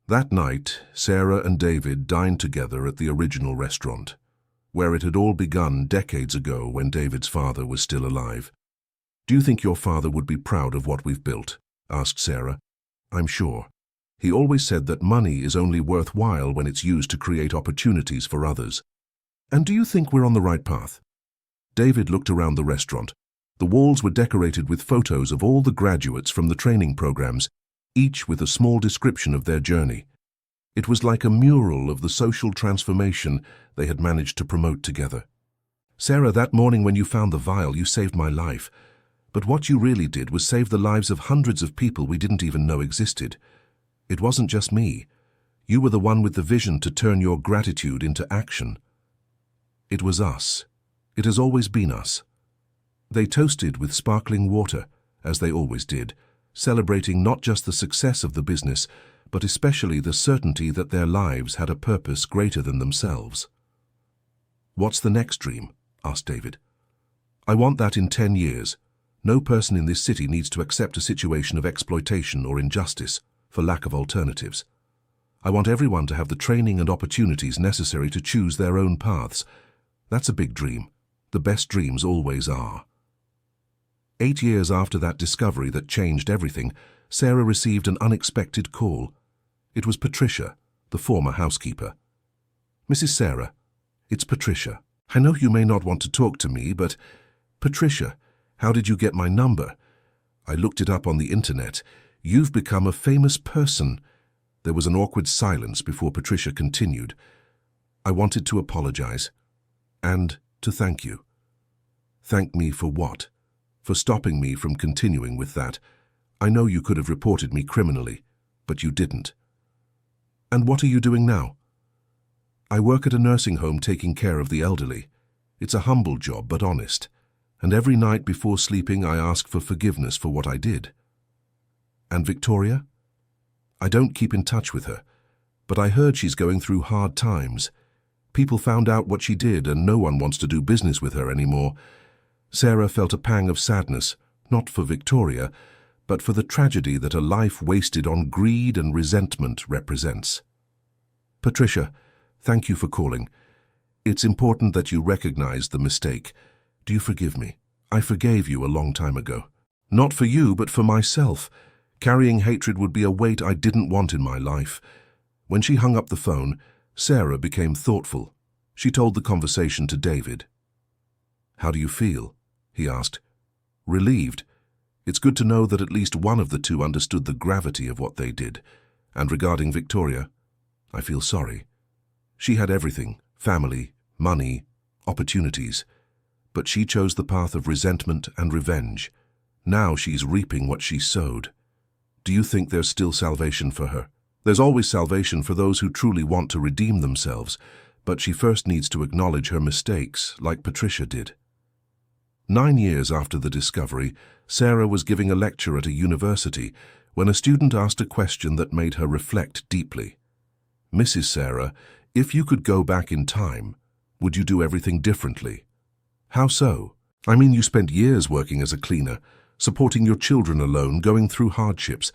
That night, Sarah and David dined together at the original restaurant, where it had all begun decades ago when David's father was still alive. "Do you think your father would be proud of what we've built?" asked Sarah. "I'm sure. He always said that money is only worthwhile when it's used to create opportunities for others." "And do you think we're on the right path?" David looked around the restaurant. The walls were decorated with photos of all the graduates from the training programs, each with a small description of their journey. It was like a mural of the social transformation they had managed to promote together. "Sarah, that morning when you found the vial, you saved my life. But what you really did was save the lives of hundreds of people we didn't even know existed. It wasn't just me. You were the one with the vision to turn your gratitude into action. It was us. It has always been us." They toasted with sparkling water, as they always did, celebrating not just the success of the business, but especially the certainty that their lives had a purpose greater than themselves. "What's the next dream?" asked David. "I want that in 10 years. No person in this city needs to accept a situation of exploitation or injustice for lack of alternatives. I want everyone to have the training and opportunities necessary to choose their own paths. That's a big dream. The best dreams always are." 8 years after that discovery that changed everything, Sarah received an unexpected call. It was Patricia, the former housekeeper. "Mrs. Sarah, it's Patricia. I know you may not want to talk to me, but Patricia, how did you get my number? I looked it up on the internet. You've become a famous person." There was an awkward silence before Patricia continued. "I wanted to apologize and to thank you." "Thank me for what?" "For stopping me from continuing with that. I know you could have reported me criminally, but you didn't." "And what are you doing now?" "I work at a nursing home taking care of the elderly. It's a humble job, but honest. And every night before sleeping, I ask for forgiveness for what I did." "And Victoria?" "I don't keep in touch with her, but I heard she's going through hard times. People found out what she did, and no one wants to do business with her anymore." Sarah felt a pang of sadness, not for Victoria, but for the tragedy that a life wasted on greed and resentment represents. "Patricia, thank you for calling. It's important that you recognize the mistake. Do you forgive me? I forgave you a long time ago. Not for you, but for myself. Carrying hatred would be a weight I didn't want in my life." When she hung up the phone, Sarah became thoughtful. She told the conversation to David. "How do you feel?" he asked. "Relieved. It's good to know that at least one of the two understood the gravity of what they did. And regarding Victoria, I feel sorry. She had everything, family, money, opportunities. But she chose the path of resentment and revenge. Now she's reaping what she sowed. Do you think there's still salvation for her?" "There's always salvation for those who truly want to redeem themselves, but she first needs to acknowledge her mistakes, like Patricia did." 9 years after the discovery, Sarah was giving a lecture at a university when a student asked a question that made her reflect deeply. "Mrs. Sarah, if you could go back in time, would you do everything differently?" "How so?" "I mean, you spent years working as a cleaner, supporting your children alone, going through hardships.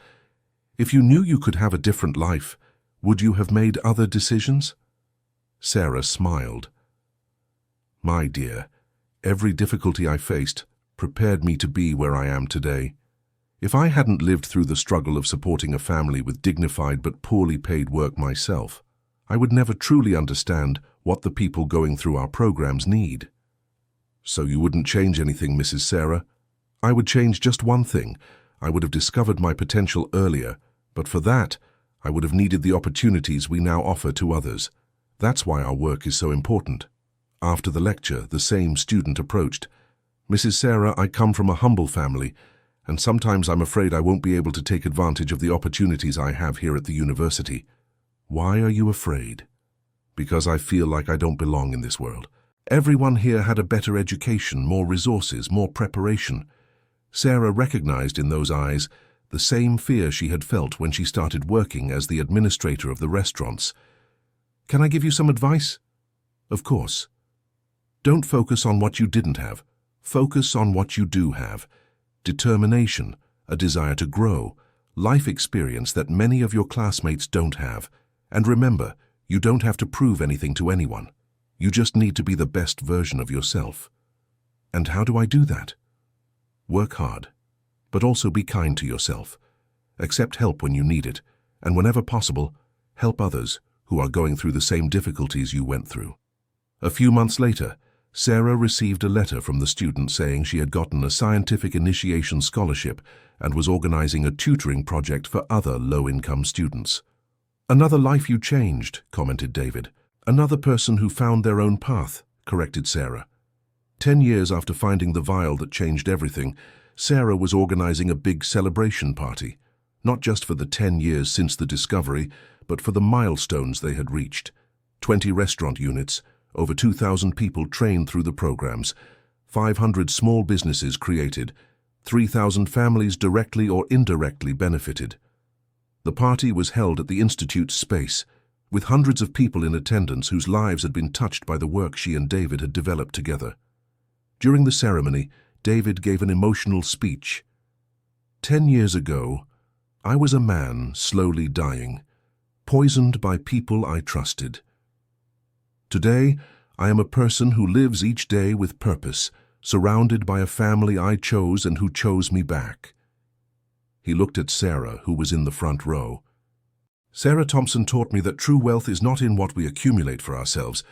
If you knew you could have a different life, would you have made other decisions?" Sarah smiled. "My dear, every difficulty I faced prepared me to be where I am today. If I hadn't lived through the struggle of supporting a family with dignified but poorly paid work myself, I would never truly understand what the people going through our programs need." "So you wouldn't change anything, Mrs. Sarah?" "I would change just one thing. I would have discovered my potential earlier, but for that, I would have needed the opportunities we now offer to others. That's why our work is so important." After the lecture, the same student approached. "Mrs. Sarah, I come from a humble family, and sometimes I'm afraid I won't be able to take advantage of the opportunities I have here at the university." "Why are you afraid?" "Because I feel like I don't belong in this world. Everyone here had a better education, more resources, more preparation." Sarah recognized in those eyes the same fear she had felt when she started working as the administrator of the restaurants. "Can I give you some advice?" "Of course." "Don't focus on what you didn't have. Focus on what you do have. determination, a desire to grow, life experience that many of your classmates don't have. And remember, you don't have to prove anything to anyone. You just need to be the best version of yourself. And how do I do that? Work hard, but also be kind to yourself. Accept help when you need it, and whenever possible, help others who are going through the same difficulties you went through. A few months later, Sarah received a letter from the student saying she had gotten a scientific initiation scholarship and was organizing a tutoring project for other low-income students. "Another life you changed," commented David. "Another person who found their own path," corrected Sarah. 10 years after finding the vial that changed everything, Sarah was organizing a big celebration party, not just for the 10 years since the discovery, but for the milestones they had reached. 20 restaurant units, over 2,000 people trained through the programs, 500 small businesses created, 3,000 families directly or indirectly benefited. The party was held at the Institute's space, with hundreds of people in attendance whose lives had been touched by the work she and David had developed together. During the ceremony, David gave an emotional speech. 10 years ago, I was a man slowly dying, poisoned by people I trusted. Today, I am a person who lives each day with purpose, surrounded by a family I chose and who chose me back." He looked at Sarah, who was in the front row. "Sarah Thompson taught me that true wealth is not in what we accumulate for ourselves,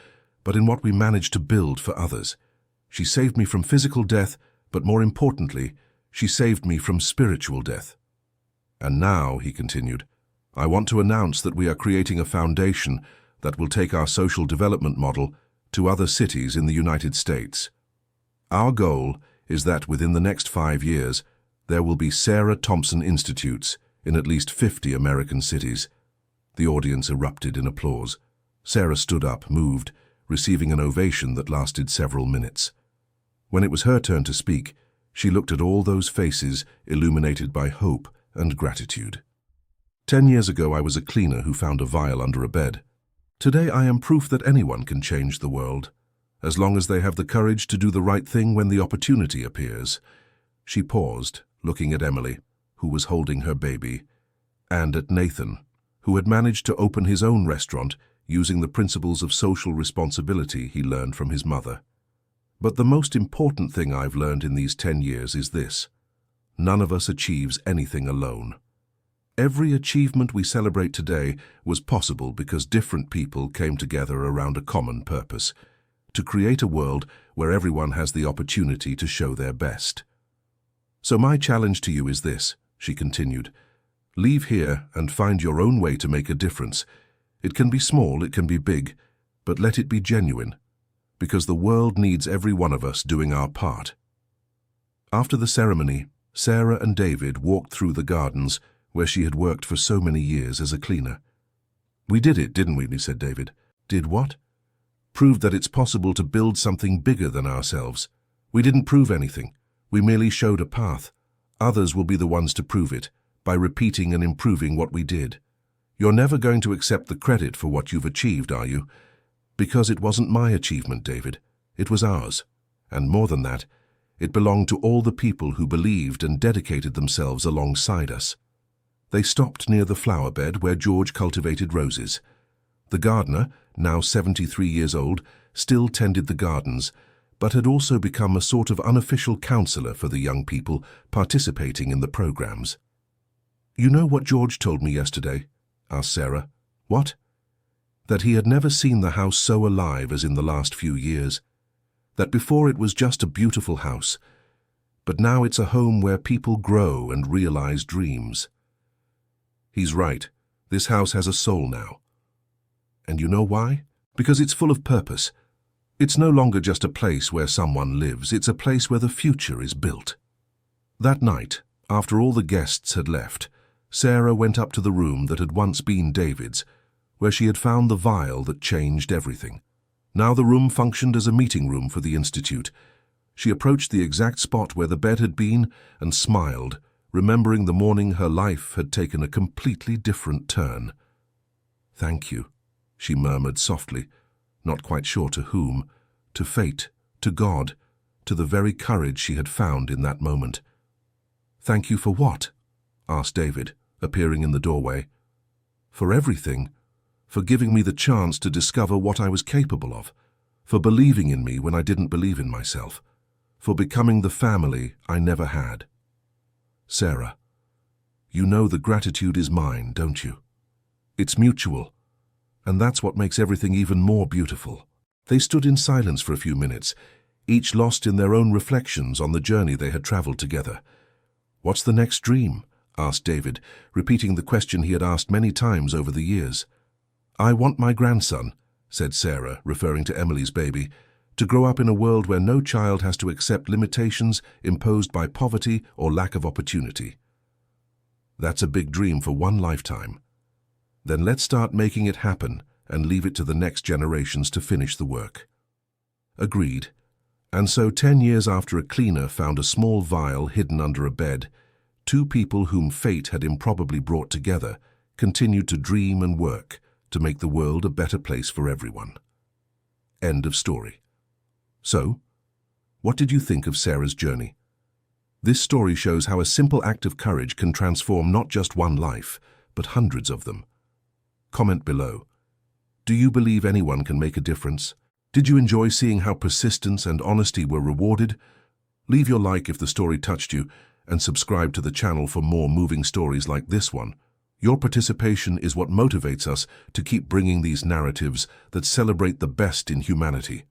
but in what we manage to build for others. She saved me from physical death, but more importantly, she saved me from spiritual death. And now," he continued, "I want to announce that we are creating a foundation that will take our social development model to other cities in the United States. Our goal is that within the next 5 years, there will be Sarah Thompson Institutes in at least 50 American cities." The audience erupted in applause. Sarah stood up, moved, receiving an ovation that lasted several minutes. When it was her turn to speak, she looked at all those faces illuminated by hope and gratitude. 10 years ago, I was a cleaner who found a vial under a bed. Today, I am proof that anyone can change the world, as long as they have the courage to do the right thing when the opportunity appears." She paused, looking at Emily, who was holding her baby, and at Nathan, who had managed to open his own restaurant using the principles of social responsibility he learned from his mother. "But the most important thing I've learned in these 10 years is this: none of us achieves anything alone. Every achievement we celebrate today was possible because different people came together around a common purpose, to create a world where everyone has the opportunity to show their best. So my challenge to you is this," she continued. "Leave here and find your own way to make a difference. It can be small, it can be big, but let it be genuine, because the world needs every one of us doing our part." After the ceremony, Sarah and David walked through the gardens where she had worked for so many years as a cleaner. "We did it, didn't we?" said David. "Did what?" "Proved that it's possible to build something bigger than ourselves. We didn't prove anything. We merely showed a path. Others will be the ones to prove it, by repeating and improving what we did. You're never going to accept the credit for what you've achieved, are you? Because it wasn't my achievement, David. It was ours. And more than that, it belonged to all the people who believed and dedicated themselves alongside us." They stopped near the flower bed where George cultivated roses. The gardener, now 73 years old, still tended the gardens, but had also become a sort of unofficial counselor for the young people participating in the programs. "You know what George told me yesterday?" asked Sarah. "What?" "That he had never seen the house so alive as in the last few years. That before it was just a beautiful house, but now it's a home where people grow and realize dreams." He's right. This house has a soul now. And you know why? Because it's full of purpose. It's no longer just a place where someone lives, it's a place where the future is built. That night, after all the guests had left, Sarah went up to the room that had once been David's, where she had found the vial that changed everything. Now the room functioned as a meeting room for the Institute. She approached the exact spot where the bed had been and smiled, remembering the morning her life had taken a completely different turn. "Thank you," she murmured softly, not quite sure to whom, to fate, to God, to the very courage she had found in that moment. Thank you for what? Asked David, appearing in the doorway. For everything. For giving me the chance to discover what I was capable of. For believing in me when I didn't believe in myself. For becoming the family I never had. Sarah, you know the gratitude is mine, don't you? It's mutual. And that's what makes everything even more beautiful. They stood in silence for a few minutes, each lost in their own reflections on the journey they had traveled together. What's the next dream? Asked David, repeating the question he had asked many times over the years. I want my grandson, said Sarah, referring to Emily's baby, to grow up in a world where no child has to accept limitations imposed by poverty or lack of opportunity. That's a big dream for one lifetime. Then let's start making it happen and leave it to the next generations to finish the work. Agreed. And so 10 years after a cleaner found a small vial hidden under a bed, two people whom fate had improbably brought together continued to dream and work to make the world a better place for everyone. End of story. So, what did you think of Sarah's journey? This story shows how a simple act of courage can transform not just one life, but hundreds of them. Comment below. Do you believe anyone can make a difference? Did you enjoy seeing how persistence and honesty were rewarded? Leave your like if the story touched you, and subscribe to the channel for more moving stories like this one. Your participation is what motivates us to keep bringing these narratives that celebrate the best in humanity.